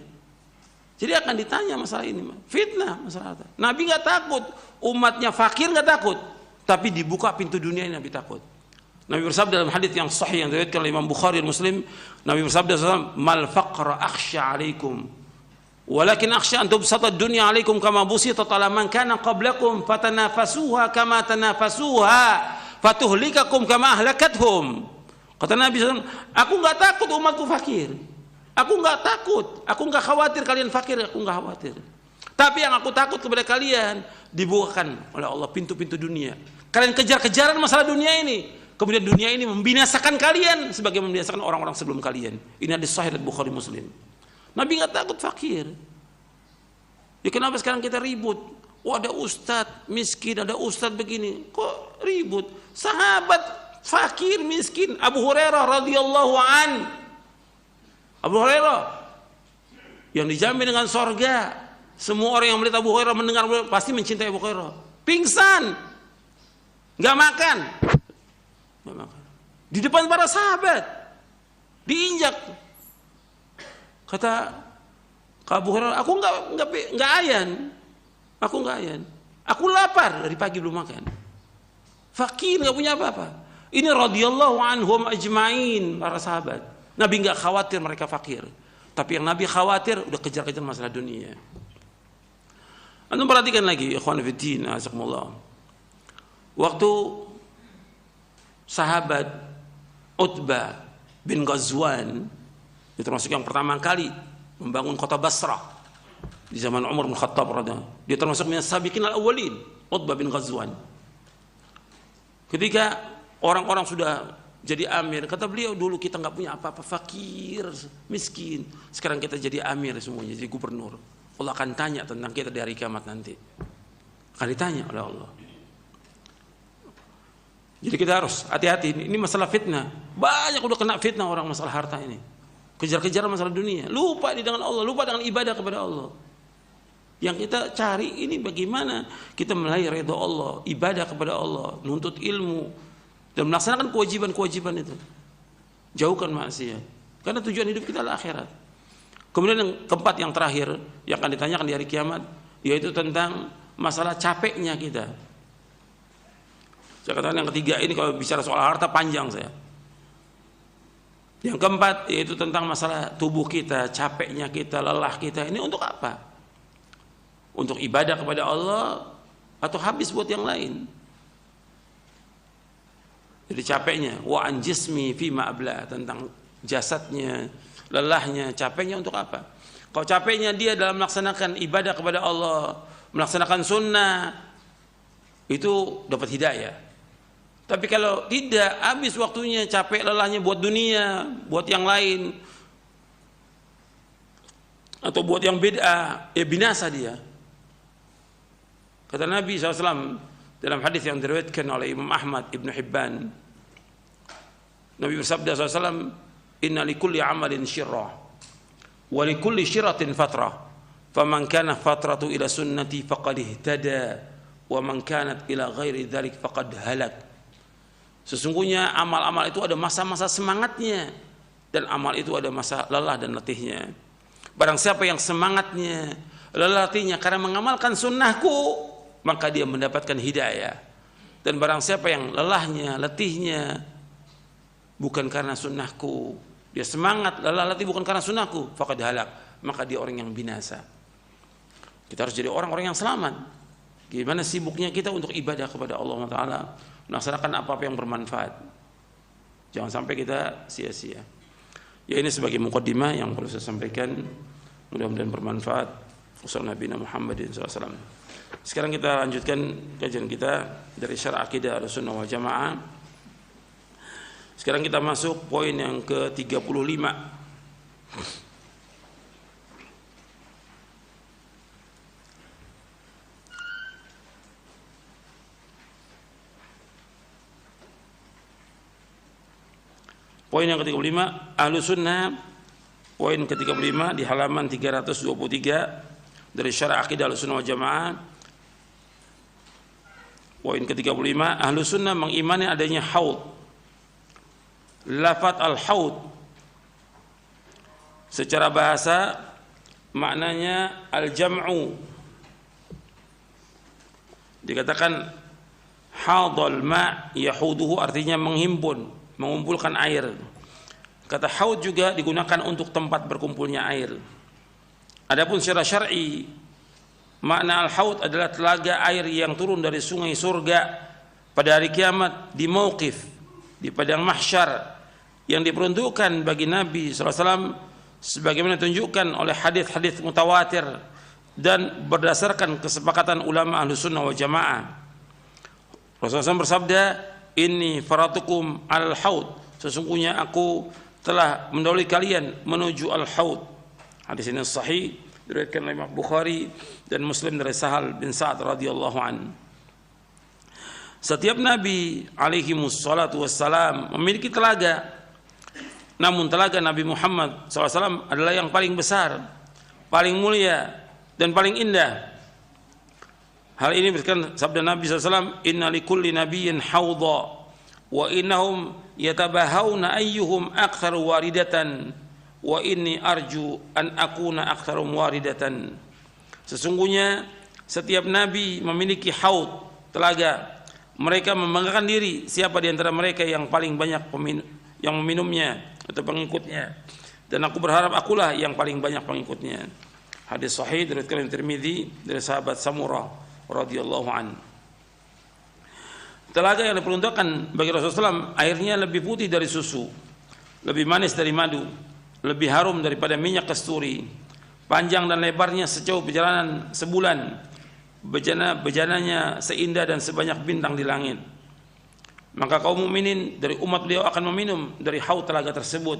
Jadi akan ditanya masalah ini. Fitnah masalah harta. Nabi nggak takut. Umatnya fakir nggak takut. Tapi dibuka pintu dunia ini Nabi takut. Nabi bersabda dalam hadits yang sahih yang diriwayatkan oleh Imam Bukhari dan Muslim. Nabi bersabda, "Mal faqra akhsha 'alaikum. Walakin akhsha an tubsata ad-dunya 'alaikum kama busitat 'ala man kana qablakum fatanafasuha kama tanafasuha." Fatuhlikakum kama ahlakathum. Kata Nabi SAW, aku nggak takut umatku fakir. Aku nggak takut. Aku nggak khawatir kalian fakir. Aku nggak khawatir. Tapi yang aku takut kepada kalian dibukakan oleh Allah pintu-pintu dunia. Kalian kejar-kejaran masalah dunia ini. Kemudian dunia ini membinasakan kalian sebagai membinasakan orang-orang sebelum kalian. Ini hadis sahih Bukhari Muslim. Nabi nggak takut fakir. Ya kenapa sekarang kita ribut? Oh ada ustadz miskin, ada ustadz begini. Kok ribut? Sahabat fakir miskin. Abu Hurairah radhiyallahu an. Abu Hurairah yang dijamin dengan sorga. Semua orang yang melihat Abu Hurairah mendengar pasti mencintai Abu Hurairah. Pingsan, nggak makan. Di depan para sahabat diinjak. Kata Abu Hurairah, aku nggak ayan. Aku nggak ayan. Aku lapar dari pagi belum makan. Fakir nggak punya apa-apa. Ini radhiyallahu anhum ajmain para sahabat. Nabi nggak khawatir mereka fakir. Tapi yang Nabi khawatir udah kejar-kejar masalah dunia. Antum perhatikan lagi, ikhwan fillah, azakumullah. Waktu sahabat Utbah bin Ghazwan, itu termasuk yang pertama kali membangun kota Basrah. Di zaman Umar bin Khattab radhiyallahu. Dia termasuk minas sabiqin al-awwalin, Utbah bin Ghazwan. Ketika orang-orang sudah jadi amir, kata beliau, dulu kita nggak punya apa-apa, fakir, miskin. Sekarang kita jadi amir semuanya, jadi gubernur. Allah akan tanya tentang kita di hari kiamat nanti. Akan ditanya oleh Allah. Jadi kita harus hati-hati. Ini masalah fitnah. Banyak udah kena fitnah orang masalah harta ini. Kejar-kejar masalah dunia. Lupa dengan Allah, lupa dengan ibadah kepada Allah. Yang kita cari ini bagaimana kita meraih ridha Allah, ibadah kepada Allah, nuntut ilmu dan melaksanakan kewajiban-kewajiban itu. Jauhkan maksiat. Karena tujuan hidup kita adalah akhirat. Kemudian yang keempat, yang terakhir yang akan ditanyakan di hari kiamat, yaitu tentang masalah capeknya kita. Saya katakan yang ketiga ini kalau bicara soal harta panjang saya. Yang keempat yaitu tentang masalah tubuh kita, capeknya kita, lelah kita. Ini untuk apa? Untuk ibadah kepada Allah atau habis buat yang lain? Jadi capeknya, wa an jismi fima abla, tentang jasadnya, lelahnya, capeknya untuk apa? Kalau capeknya dia dalam melaksanakan ibadah kepada Allah, melaksanakan sunnah, itu dapat hidayah. Tapi kalau tidak, habis waktunya, capek lelahnya buat dunia, buat yang lain, atau buat yang bid'ah, ya binasa dia. Kata Nabi SAW dalam hadis yang diriwayatkan oleh Imam Ahmad Ibn Hibban, Nabi bersabda SAW, inna likulli amalin syirrah wa likulli syirratin fatrah, faman kana fatratu ila sunnati faqad ihtada wa man kanat ila ghairi dzalik faqad halak. Sesungguhnya amal-amal itu ada masa-masa semangatnya dan amal itu ada masa lelah dan letihnya. Barang siapa yang semangatnya, lelah letihnya karena mengamalkan sunnahku, maka dia mendapatkan hidayah. Dan barang siapa yang lelahnya, letihnya bukan karena sunnahku, dia semangat, lelah letih bukan karena sunnahku, faqad halak, maka dia orang yang binasa. Kita harus jadi orang-orang yang selamat. Gimana sibuknya kita untuk ibadah kepada Allah Taala, melaksanakan apa-apa yang bermanfaat. Jangan sampai kita sia-sia. Ya, ini sebagai muqaddimah yang perlu saya sampaikan. Mudah-mudahan bermanfaat. Wassalamualaikum warahmatullahi wabarakatuh. Sekarang kita lanjutkan kajian kita dari Syarah Aqidah Ahlussunnah wal Jamaah. Sekarang kita masuk poin yang ke-35. Poin yang ke-35, Ahlussunnah, poin ke-35 di halaman 323 dari Syarah Aqidah Ahlussunnah wal Jamaah. Poin ke-35, Ahlussunnah mengimani adanya haud. Lafaz al-haud secara bahasa maknanya al-jam'u. Dikatakan hadal ma' yahuduhu, artinya menghimpun, mengumpulkan air. Kata haud juga digunakan untuk tempat berkumpulnya air. Adapun secara syar'i, makna al-haud adalah telaga air yang turun dari sungai surga pada hari kiamat di mauqif, di padang mahsyar, yang diperuntukkan bagi Nabi SAW sebagaimana ditunjukkan oleh hadis-hadis mutawatir dan berdasarkan kesepakatan ulama Ahlussunnah wal Jamaah. Rasulullah SAW bersabda, "Inni faratukum al-haud." Sesungguhnya aku telah mendahului kalian menuju al-haud. Hadis ini sahih, diriwayatkan oleh Imam Bukhari dan Muslim dari Sahal bin Sa'ad radhiyallahu an. Setiap nabi alaihi wassalatu wassalam memiliki telaga. Namun telaga Nabi Muhammad SAW adalah yang paling besar, paling mulia dan paling indah. Hal ini berdasarkan sabda Nabi SAW, "Inna likulli nabiyyin haudha wa innahum yatabahawna ayyuhum aktsaru waridatan wa inni arju an akuna aktsarum waridatan." Sesungguhnya setiap nabi memiliki haud, telaga. Mereka membanggakan diri siapa di antara mereka yang paling banyak yang meminumnya atau pengikutnya, dan aku berharap akulah yang paling banyak pengikutnya. Hadis sahih diriwayatkan oleh Tirmidzi dari sahabat Samurah radhiyallahu an. Telaga yang diperuntukkan bagi Rasulullah SAW, airnya lebih putih dari susu, lebih manis dari madu, lebih harum daripada minyak kasturi, panjang dan lebarnya sejauh perjalanan sebulan, bejananya seindah dan sebanyak bintang di langit. Maka kaum mukminin dari umat beliau akan meminum dari haud telaga tersebut.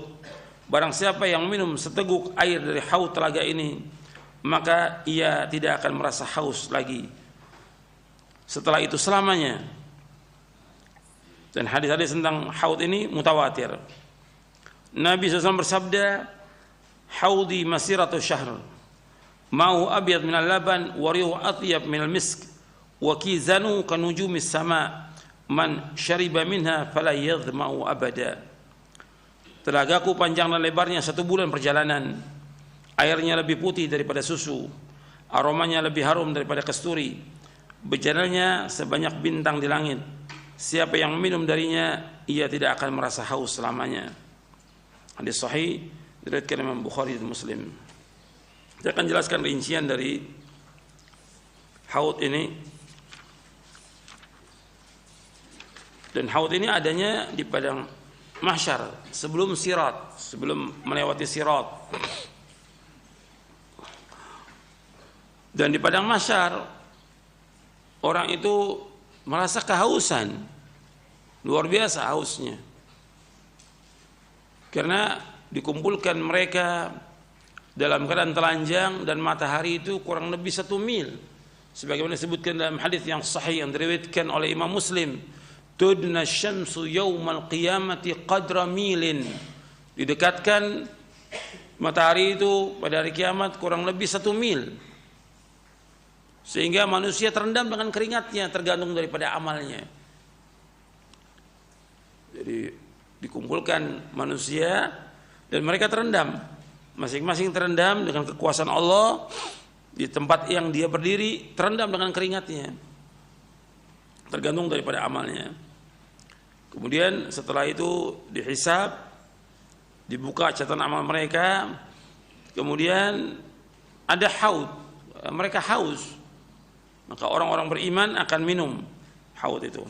Barang siapa yang minum seteguk air dari haud telaga ini, maka ia tidak akan merasa haus lagi setelah itu selamanya. Dan hadis-hadis tentang haud ini mutawatir. Nabi SAW bersabda, "Haudi masiratu syahr, ma'u abyad minal laban wa rihu atyab minal misk wa kizanu kanujumis sama, man syariba minha fala yadhma'u abada." Telagaku panjang dan lebarnya 1 bulan perjalanan, airnya lebih putih daripada susu, aromanya lebih harum daripada kasturi, bejananya sebanyak bintang di langit. Siapa yang minum darinya, ia tidak akan merasa haus selamanya. Hadis sahih diriwayatkan Imam Bukhari dan Muslim. Saya akan jelaskan rincian dari haud ini. Dan haud ini adanya di padang mahsyar sebelum sirat, sebelum melewati sirat. Dan di padang mahsyar orang itu merasa kehausan, luar biasa hausnya, karena dikumpulkan mereka dalam keadaan telanjang dan matahari itu kurang lebih 1 mil, sebagaimana disebutkan dalam hadis yang sahih yang diriwayatkan oleh Imam Muslim, "Tudna syamsu yaumal qiyamati qadra milin." Didekatkan matahari itu pada hari kiamat kurang lebih 1 mil, sehingga manusia terendam dengan keringatnya tergantung daripada amalnya. Jadi dikumpulkan manusia dan mereka terendam, masing-masing terendam dengan kekuasaan Allah di tempat yang dia berdiri, terendam dengan keringatnya tergantung daripada amalnya. Kemudian setelah itu dihisab, dibuka catatan amal mereka, kemudian ada haud, mereka haus. Maka orang-orang beriman akan minum haud itu.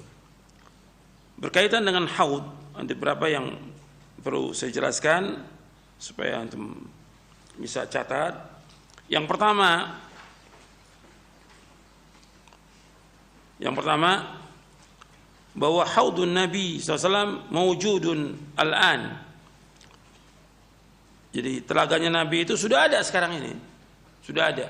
Berkaitan dengan haud, ada beberapa yang perlu saya jelaskan supaya antum bisa catat. Yang pertama, Yang pertama, bahwa haudun Nabi SAW mawjudun al-an. Jadi telaganya Nabi itu sudah ada sekarang ini. Sudah ada.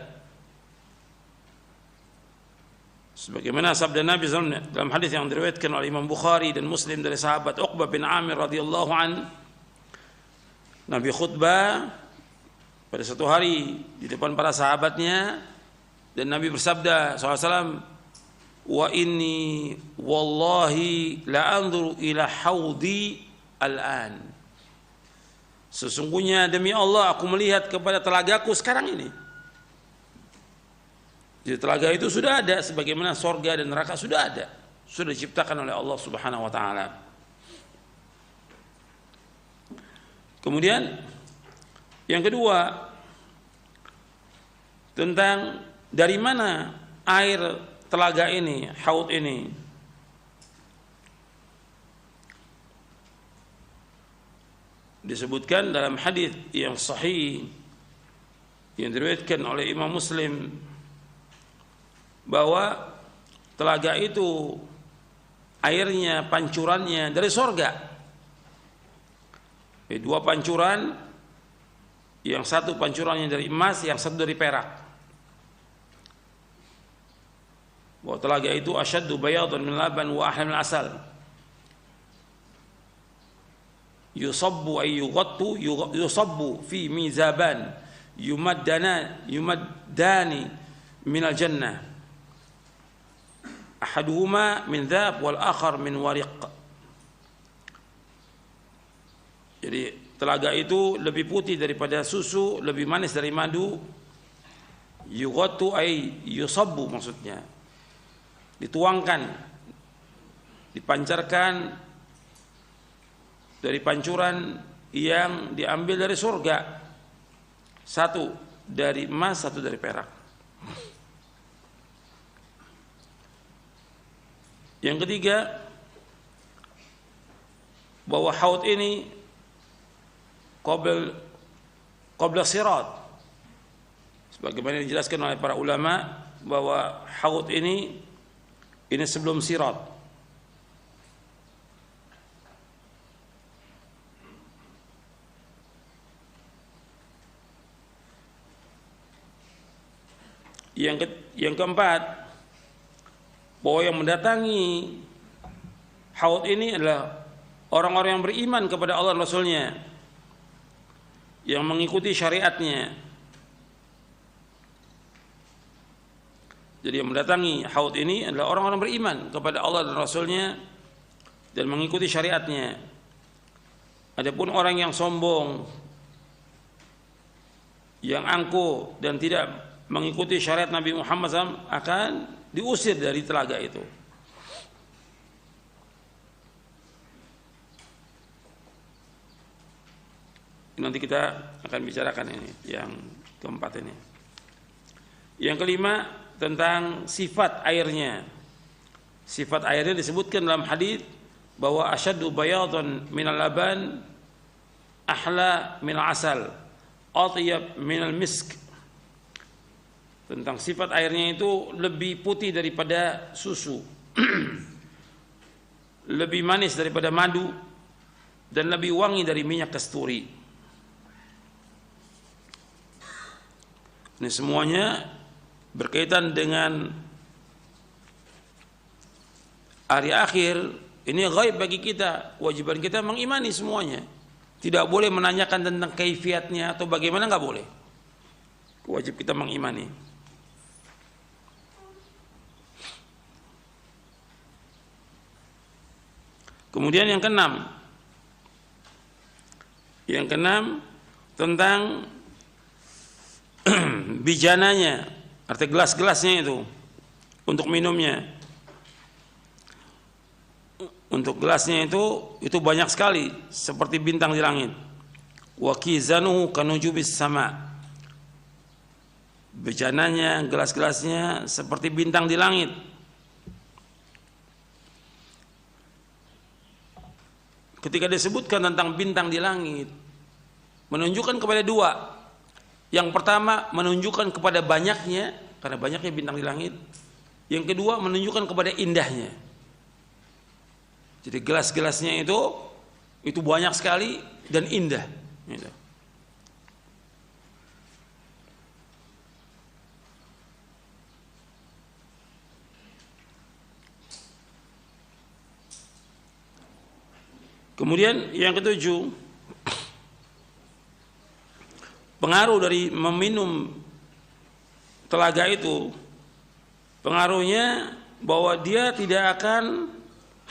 Sebagaimana sabda Nabi SAW dalam hadis yang diriwayatkan oleh Imam Bukhari dan Muslim dari sahabat Uqbah bin Amir radhiyallahu an, Nabi khutbah pada suatu hari di depan para sahabatnya, dan Nabi bersabda SAW, wa inni wallahi la anzuru ila haudi al-an. Sesungguhnya demi Allah aku melihat kepada telagaku sekarang ini. Jadi telaga itu sudah ada, sebagaimana sorga dan neraka sudah ada, sudah diciptakan oleh Allah Subhanahu wa taala. Kemudian yang kedua, tentang dari mana air telaga ini, haud ini. Disebutkan dalam hadis yang sahih yang diriwayatkan oleh Imam Muslim bahwa telaga itu airnya, pancurannya dari sorga. Dua pancuran, yang satu pancurannya dari emas, yang satu dari perak. Bahwa telaga itu asyaddu bayadan min laban wa ahla min asal. Yusabbu ay yughattu yusabbu fi mizaban yumaddani min al-jannah. Ahaduhuma min dhab wal akhar min wariq. Jadi telaga itu lebih putih daripada susu, lebih manis dari madu. Yughattu ay yusabbu maksudnya. Dituangkan, dipancarkan dari pancuran yang diambil dari surga, satu dari emas, satu dari perak. Yang ketiga, bahwa haud ini qabla sirat, sebagaimana dijelaskan oleh para ulama bahwa haud ini sebelum sirat. Yang keempat, bahwa yang mendatangi haud ini adalah orang-orang yang beriman kepada Allah dan Rasulnya, yang mengikuti syariatnya. Jadi yang mendatangi haud ini adalah orang-orang beriman kepada Allah dan Rasulnya dan mengikuti syariatnya. Adapun orang yang sombong, yang angkuh dan tidak mengikuti syariat Nabi Muhammad SAW akan diusir dari telaga itu. Nanti kita akan bicarakan ini, yang keempat ini. Yang kelima, tentang sifat airnya. Sifat airnya disebutkan dalam hadis bahwa asyaddu bayadan minal laban ahla minal asal atyab minal misk. Tentang sifat airnya itu lebih putih daripada susu, lebih manis daripada madu, dan lebih wangi dari minyak kasturi. Ini semuanya berkaitan dengan hari akhir. Ini ghaib bagi kita, kewajiban kita mengimani semuanya. Tidak boleh menanyakan tentang kaifiatnya atau bagaimana, nggak boleh. Wajib kita mengimani. Kemudian yang keenam tentang bijananya, arti gelas-gelasnya itu untuk minumnya. Untuk gelasnya itu banyak sekali seperti bintang di langit. Wa kizanuhu kanujubis sama. Bejananya, gelas-gelasnya seperti bintang di langit. Ketika disebutkan tentang bintang di langit, menunjukkan kepada dua. Yang pertama menunjukkan kepada banyaknya, karena banyaknya bintang di langit. Yang kedua menunjukkan kepada indahnya. Jadi gelas-gelasnya itu banyak sekali dan indah. Gitu. Kemudian yang ketujuh, pengaruh dari meminum telaga itu, pengaruhnya bahwa dia tidak akan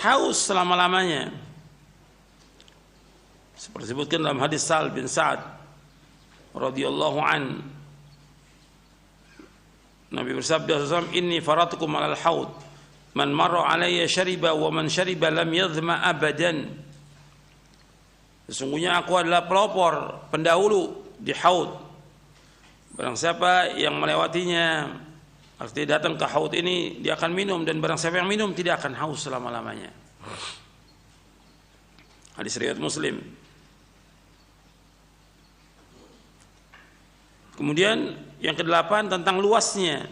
haus selama-lamanya. Seperti disebutkan dalam hadis Sa'ad bin Sa'ad radhiyallahu an, Nabi bersabda SAW, inni faratukum alal haud, man marra alayya syariba wa man syariba lam yadhma abadan. Sesungguhnya aku adalah pelopor, pendahulu di haud. Barang siapa yang melewatinya, artinya datang ke haud ini, dia akan minum, dan barang siapa yang minum tidak akan haus selama-lamanya. Hadis riwayat Muslim. Kemudian yang kedelapan tentang luasnya.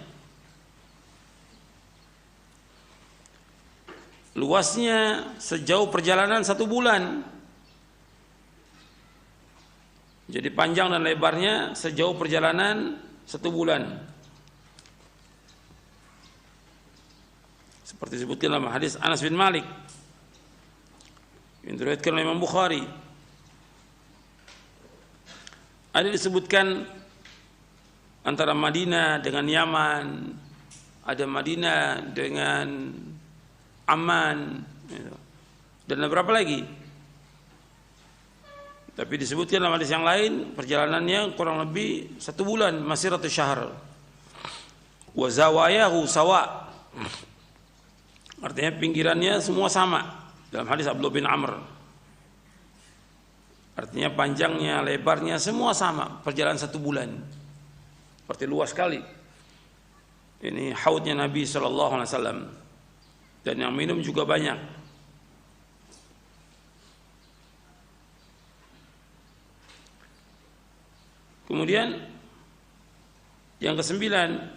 Luasnya sejauh perjalanan 1 bulan. Jadi panjang dan lebarnya sejauh perjalanan 1 bulan. Seperti disebutkan dalam hadis Anas bin Malik yang diriwayatkan oleh Imam Bukhari. Ada disebutkan antara Madinah dengan Yaman, ada Madinah dengan Amman, dan beberapa lagi. Tapi disebutkan dalam hadis yang lain perjalanannya kurang lebih 1 bulan, masiratu syahr. Wa zawayahu sawa. Artinya pinggirannya semua sama. Dalam hadis Abdullah bin Amr. Artinya panjangnya, lebarnya semua sama, perjalanan 1 bulan. Seperti luas sekali. Ini haudnya Nabi sallallahu alaihi wasallam. Dan yang minum juga banyak. Kemudian yang kesembilan,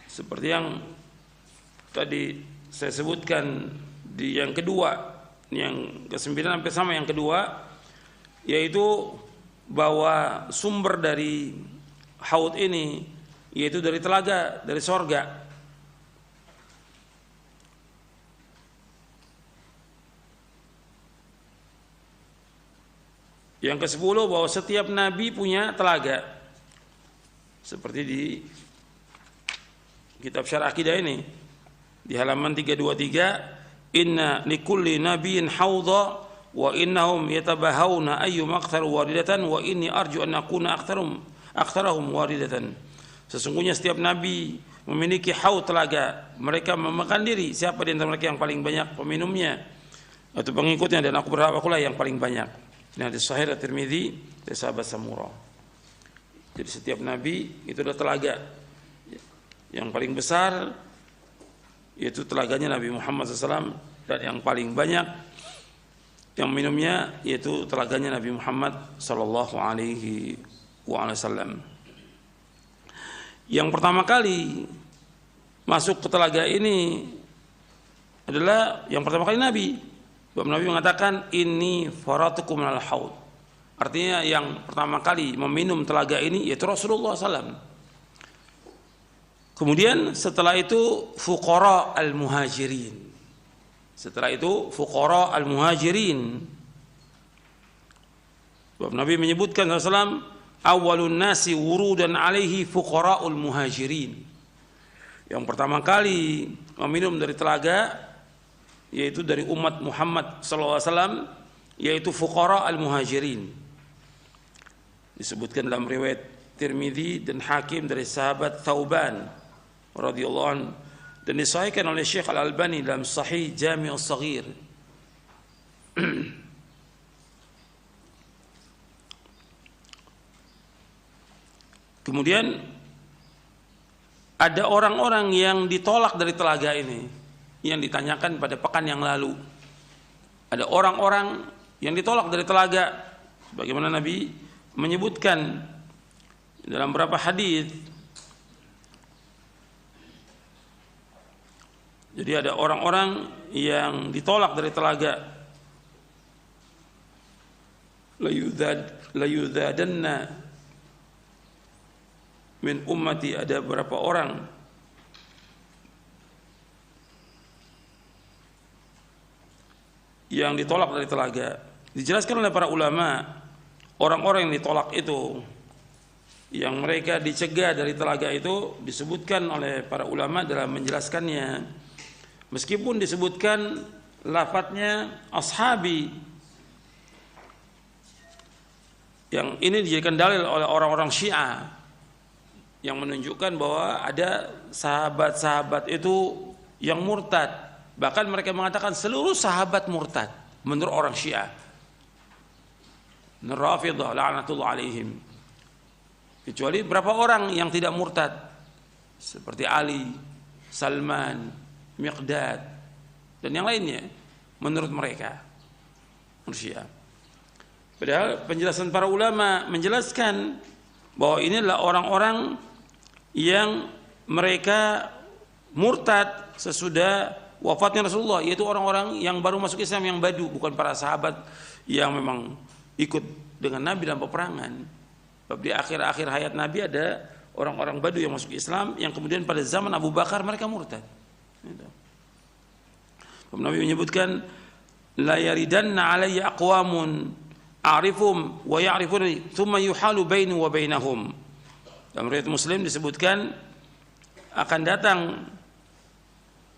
seperti yang tadi saya sebutkan di yang kedua, yang kesembilan sampai sama yang kedua, yaitu bahwa sumber dari haud ini yaitu dari telaga, dari sorga. Yang ke-10 bahwa setiap nabi punya telaga. Seperti di kitab Syarah Aqidah ini di halaman 323, inna likulli nabiyyin haudha wa innahum yatabahawna ayyum aktsar waridatan wa inni arju an akuna aktsarahum waridatan. Sesungguhnya setiap nabi memiliki haud telaga. Mereka memakan diri siapa di antara mereka yang paling banyak peminumnya atau pengikutnya, dan aku berharap akulah yang paling banyak. Ini hadis sahih At-Tirmidzi dari sahabat Samurah. Jadi setiap nabi itu adalah telaga. Yang paling besar yaitu telaganya Nabi Muhammad SAW, dan yang paling banyak yang minumnya yaitu telaganya Nabi Muhammad SAW. Yang pertama kali masuk ke telaga ini adalah yang pertama kali Nabi. Sebab Nabi mengatakan ini faratukum al haud. Artinya yang pertama kali meminum telaga ini yaitu Rasulullah SAW. Kemudian setelah itu fuqara al-muhajirin. Setelah itu fuqara al-muhajirin. Sebab Nabi menyebutkan SAW, awwalun nasi wurudan alaihi fuqara'ul muhajirin. Yang pertama kali meminum dari telaga yaitu dari umat Muhammad SAW, yaitu fuqara al-muhajirin. Disebutkan dalam riwayat Tirmidzi dan Hakim dari sahabat Thauban radhiyallahu anhu, dan disahihkan oleh Syekh Al-Albani dalam Sahih Jami' As-Shaghir. Kemudian ada orang-orang yang ditolak dari telaga ini, yang ditanyakan pada pekan yang lalu. Ada orang-orang yang ditolak dari telaga, bagaimana Nabi menyebutkan Dalam beberapa hadis, jadi ada orang-orang yang ditolak dari telaga. La yudhadanna min ummati, ada beberapa orang yang ditolak dari telaga. Dijelaskan oleh para ulama, orang-orang yang ditolak itu, yang mereka dicegah dari telaga itu, disebutkan oleh para ulama dalam menjelaskannya. Meskipun disebutkan lafadznya ashabi, yang ini dijadikan dalil oleh orang-orang Syiah yang menunjukkan bahwa ada sahabat-sahabat itu yang murtad. Bahkan mereka mengatakan seluruh sahabat murtad menurut orang Syiah, Rafidah la'natullah alaihim, kecuali berapa orang yang tidak murtad seperti Ali, Salman, Miqdad dan yang lainnya menurut mereka, menurut Syiah. Padahal penjelasan para ulama menjelaskan bahwa ini adalah orang-orang yang mereka murtad sesudah wafatnya Rasulullah, yaitu orang-orang yang baru masuk Islam, yang badu, bukan para sahabat yang memang ikut dengan Nabi dalam peperangan. Sebab di akhir-akhir hayat Nabi ada orang-orang badu yang masuk Islam, yang kemudian pada zaman Abu Bakar mereka murtad. Nabi menyebutkan, la yaridanna alayya aqwamun a'rifum wa ya'rifuni thumma yuhalu baini wa bainahum. Dalam riwayat Muslim disebutkan, akan datang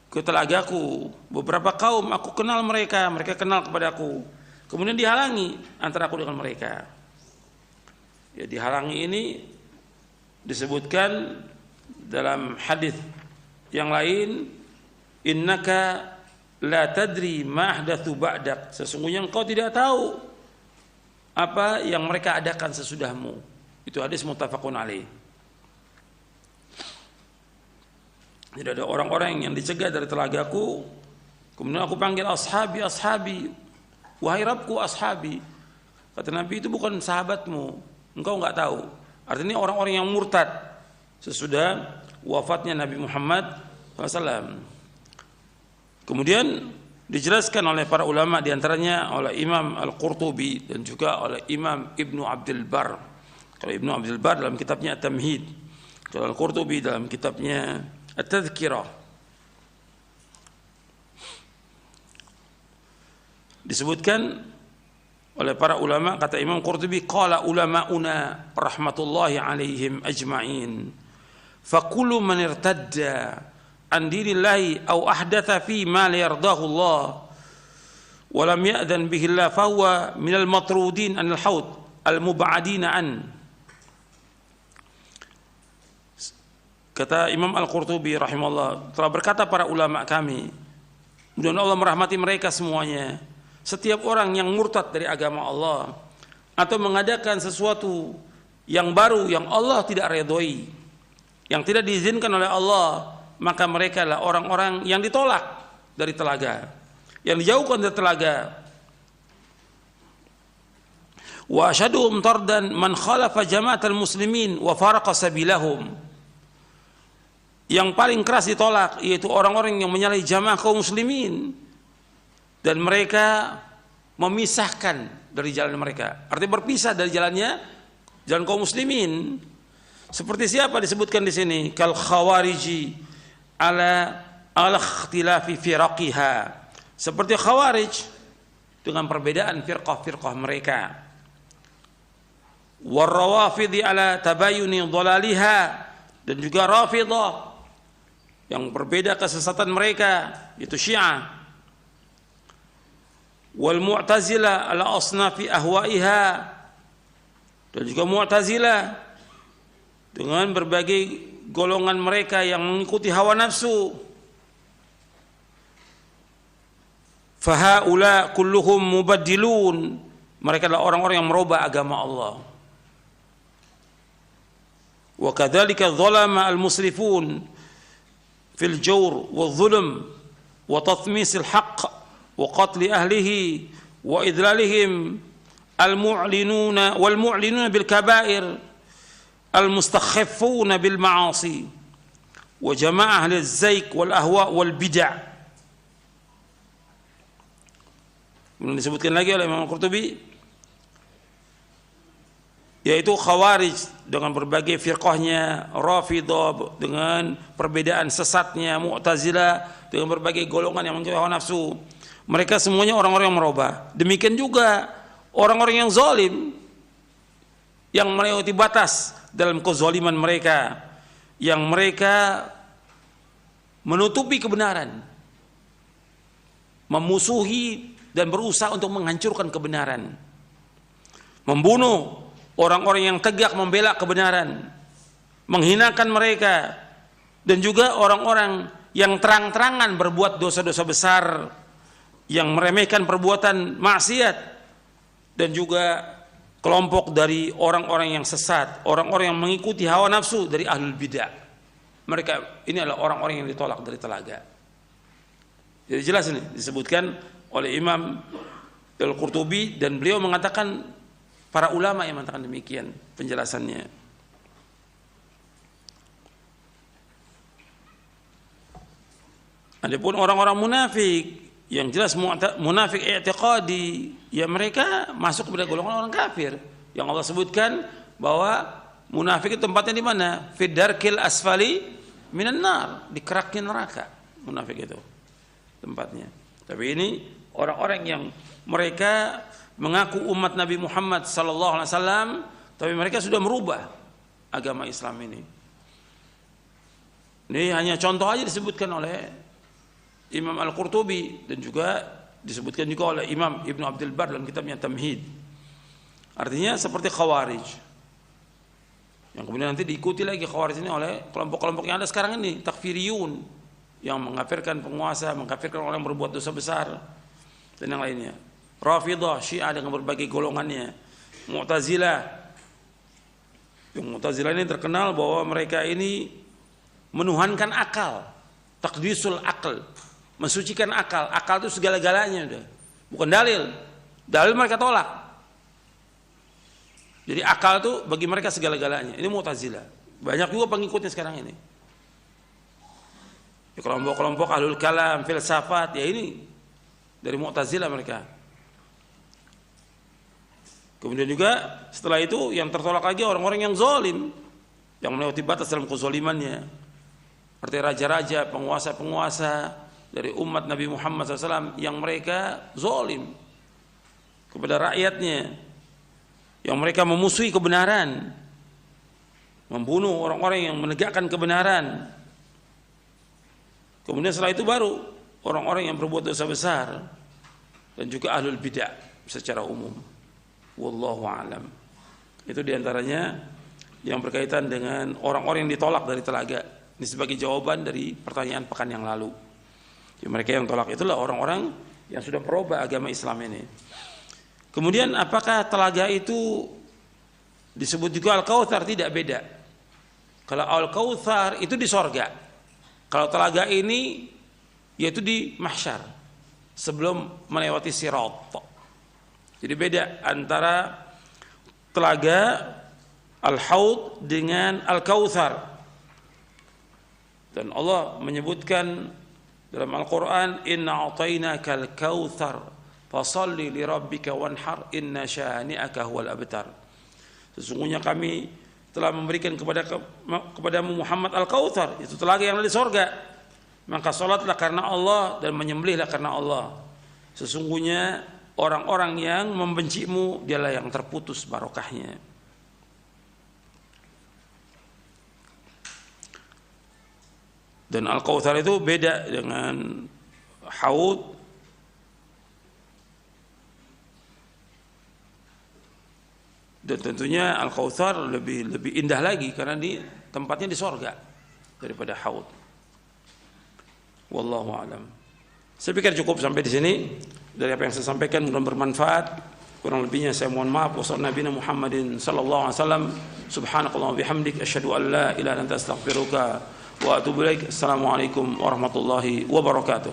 ke telagaku beberapa kaum, aku kenal mereka, mereka kenal kepadaku, kemudian dihalangi antara aku dengan mereka. Ya, dihalangi ini disebutkan dalam hadis yang lain, innaka la tadri ma ahdatsu ba'dak, sesungguhnya engkau tidak tahu apa yang mereka adakan sesudahmu. Itu hadis muttafaqun alaih. Jadi ada orang-orang yang dicegah dari telagaku, kemudian aku panggil ashabi, ashabi, wahai Rabbku, ashabi. Kata Nabi, itu bukan sahabatmu, engkau enggak tahu. Artinya orang-orang yang murtad sesudah wafatnya Nabi Muhammad SAW. Kemudian dijelaskan oleh para ulama, diantaranya oleh Imam Al-Qurtubi dan juga oleh Imam Ibnu Abdul Bar. Kalau Ibnu Abdul Bar dalam kitabnya At-Tamhid, kalau Al-Qurtubi dalam kitabnya At-Tadhkirah, disebutkan oleh para ulama, kata Imam Qurtubi, qala ulama'una rahmatullahi alaihim ajma'in, fakullu man irtadda an dinillahi aw ahdatha fi ma la yardahu Allah wa lam ya'dhan bihi Allah fa huwa minal matrudin anil haud al mub'adina an. Kata Imam Al-Qurtubi rahimahullah, telah berkata para ulama kami, mudah-mudahan Allah merahmati mereka semuanya, setiap orang yang murtad dari agama Allah atau mengadakan sesuatu yang baru yang Allah tidak redhoi, yang tidak diizinkan oleh Allah, maka mereka adalah orang-orang yang ditolak dari telaga, yang dijauhkan dari telaga. Wa ashaduhum tardan man khalafa jama'atal muslimin wa faraqa sabilahum. Yang paling keras ditolak yaitu orang-orang yang menyalahi jamaah kaum muslimin dan mereka memisahkan dari jalan mereka. Artinya berpisah dari jalan kaum muslimin. Seperti siapa disebutkan di sini? Kal khawariji ala ikhtilafi firaqiha, seperti khawarij dengan perbedaan firqah-firqah mereka. Warrawafidhi ala tabayuni dhalaliha, dan juga Rafidah yang berbeda kesesatan mereka, yaitu Syiah. Wal Mu'tazilah ala asnafi ahwaiha, dan juga Mu'tazilah dengan berbagai golongan mereka yang mengikuti hawa nafsu. Fahaula kulluhum mubaddilun, mereka adalah orang-orang yang merubah agama Allah. Wa kadzalika dzalama al-musrifun fil jawr wal zulm wa tathmis al-haqq wa qatl ahlihi wa idlalihim al-mu'linuna wal mu'linuna bil kaba'ir al-mustakhiffuna bil ma'asi wa jama'ah ahli az-zayq wal ahwa wal bid'ah. Kemudian disebutkan lagi oleh Imam Al-Qurtubi, yaitu Khawarij dengan berbagai firqahnya, Rafidhah dengan perbedaan sesatnya, Mu'tazilah dengan berbagai golongan yang mengikuti hawa nafsu. Mereka semuanya orang-orang yang merubah. Demikian juga orang-orang yang zalim, yang melewati batas dalam kezaliman mereka, yang mereka menutupi kebenaran, memusuhi dan berusaha untuk menghancurkan kebenaran, membunuh orang-orang yang tegak membela kebenaran, menghinakan mereka, dan juga orang-orang yang terang-terangan berbuat dosa-dosa besar, yang meremehkan perbuatan maksiat, dan juga kelompok dari orang-orang yang sesat, orang-orang yang mengikuti hawa nafsu dari ahlul bidah. Mereka ini adalah orang-orang yang ditolak dari telaga. Jadi jelas ini disebutkan oleh Imam Al-Qurtubi, dan beliau mengatakan, para ulama yang mengatakan demikian penjelasannya. Adapun orang-orang munafik, yang jelas munafik i'tiqadi, ya mereka masuk kepada golongan orang kafir yang Allah sebutkan bahwa munafik itu tempatnya di mana? Fi darkil asfali minan nar, di keraknya neraka. Munafik itu tempatnya. Tapi ini orang-orang yang mereka mengaku umat Nabi Muhammad sallallahu alaihi wasallam, tapi mereka sudah merubah agama Islam ini. Ini hanya contoh aja disebutkan oleh Imam Al-Qurtubi, dan juga disebutkan juga oleh Imam Ibnu Abdul Bar dalam kitabnya Tamhid. Artinya seperti Khawarij, yang kemudian nanti diikuti lagi Khawarij ini oleh kelompok-kelompok yang ada sekarang ini, takfiriyun, yang mengkafirkan penguasa, mengkafirkan orang yang berbuat dosa besar, dan yang lainnya. Rafidhah, Syiah dengan berbagai golongannya, Mu'tazilah. Yang Mu'tazilah ini terkenal bahwa mereka ini menuhankan akal, taqdisul akal, mensucikan akal. Akal itu segala-galanya, udah. Bukan dalil. Dalil mereka tolak. Jadi akal itu bagi mereka segala-galanya. Ini Mu'tazilah. Banyak juga pengikutnya sekarang ini. Ya, kelompok-kelompok ahlul kalam, filsafat, ya ini dari Mu'tazilah mereka. Kemudian juga setelah itu yang tertolak lagi orang-orang yang zalim, yang melewati batas dalam kezalimannya, seperti raja-raja, penguasa-penguasa dari umat Nabi Muhammad SAW yang mereka zalim kepada rakyatnya, yang mereka memusuhi kebenaran, membunuh orang-orang yang menegakkan kebenaran. Kemudian setelah itu baru orang-orang yang berbuat dosa besar, dan juga ahlul bidah secara umum. Wallahu a'lam. Itu diantaranya yang berkaitan dengan orang-orang yang ditolak dari telaga. Ini sebagai jawaban dari pertanyaan pekan yang lalu. Jadi mereka yang tolak itulah orang-orang yang sudah merubah agama Islam ini. Kemudian apakah telaga itu disebut juga Al-Kautsar? Tidak, beda. Kalau Al-Kautsar itu di sorga, kalau telaga ini yaitu di mahsyar sebelum melewati Sirat. Jadi beda antara telaga Al-Haud dengan Al-Kautsar. Dan Allah menyebutkan dalam Al-Quran, Inna a'tainakal kautsar fasalli li rabbika wanhar inna syani'aka huwal abtar. Sesungguhnya kami telah memberikan kepadamu Muhammad Al-Kautsar, itu telaga yang ada di sorga. Maka salatlah karena Allah dan menyembelihlah karena Allah. Sesungguhnya orang-orang yang membencimu dialah yang terputus barokahnya. Dan Al-Kautsar itu beda dengan Haud. Dan tentunya Al-Kautsar lebih indah lagi karena tempatnya di sorga daripada Haud. Wallahu a'lam. Saya pikir cukup sampai di sini. Dari apa yang saya sampaikan mudah bermanfaat. Kurang lebihnya saya mohon maaf. Wassalamualaikum Muhammadin sallallahu alaihi wasallam. Subhanakallah wa bihamdik asyhadu an la ilaha illa anta astaghfiruka wa atubu ilaik. Assalamualaikum warahmatullahi wabarakatuh.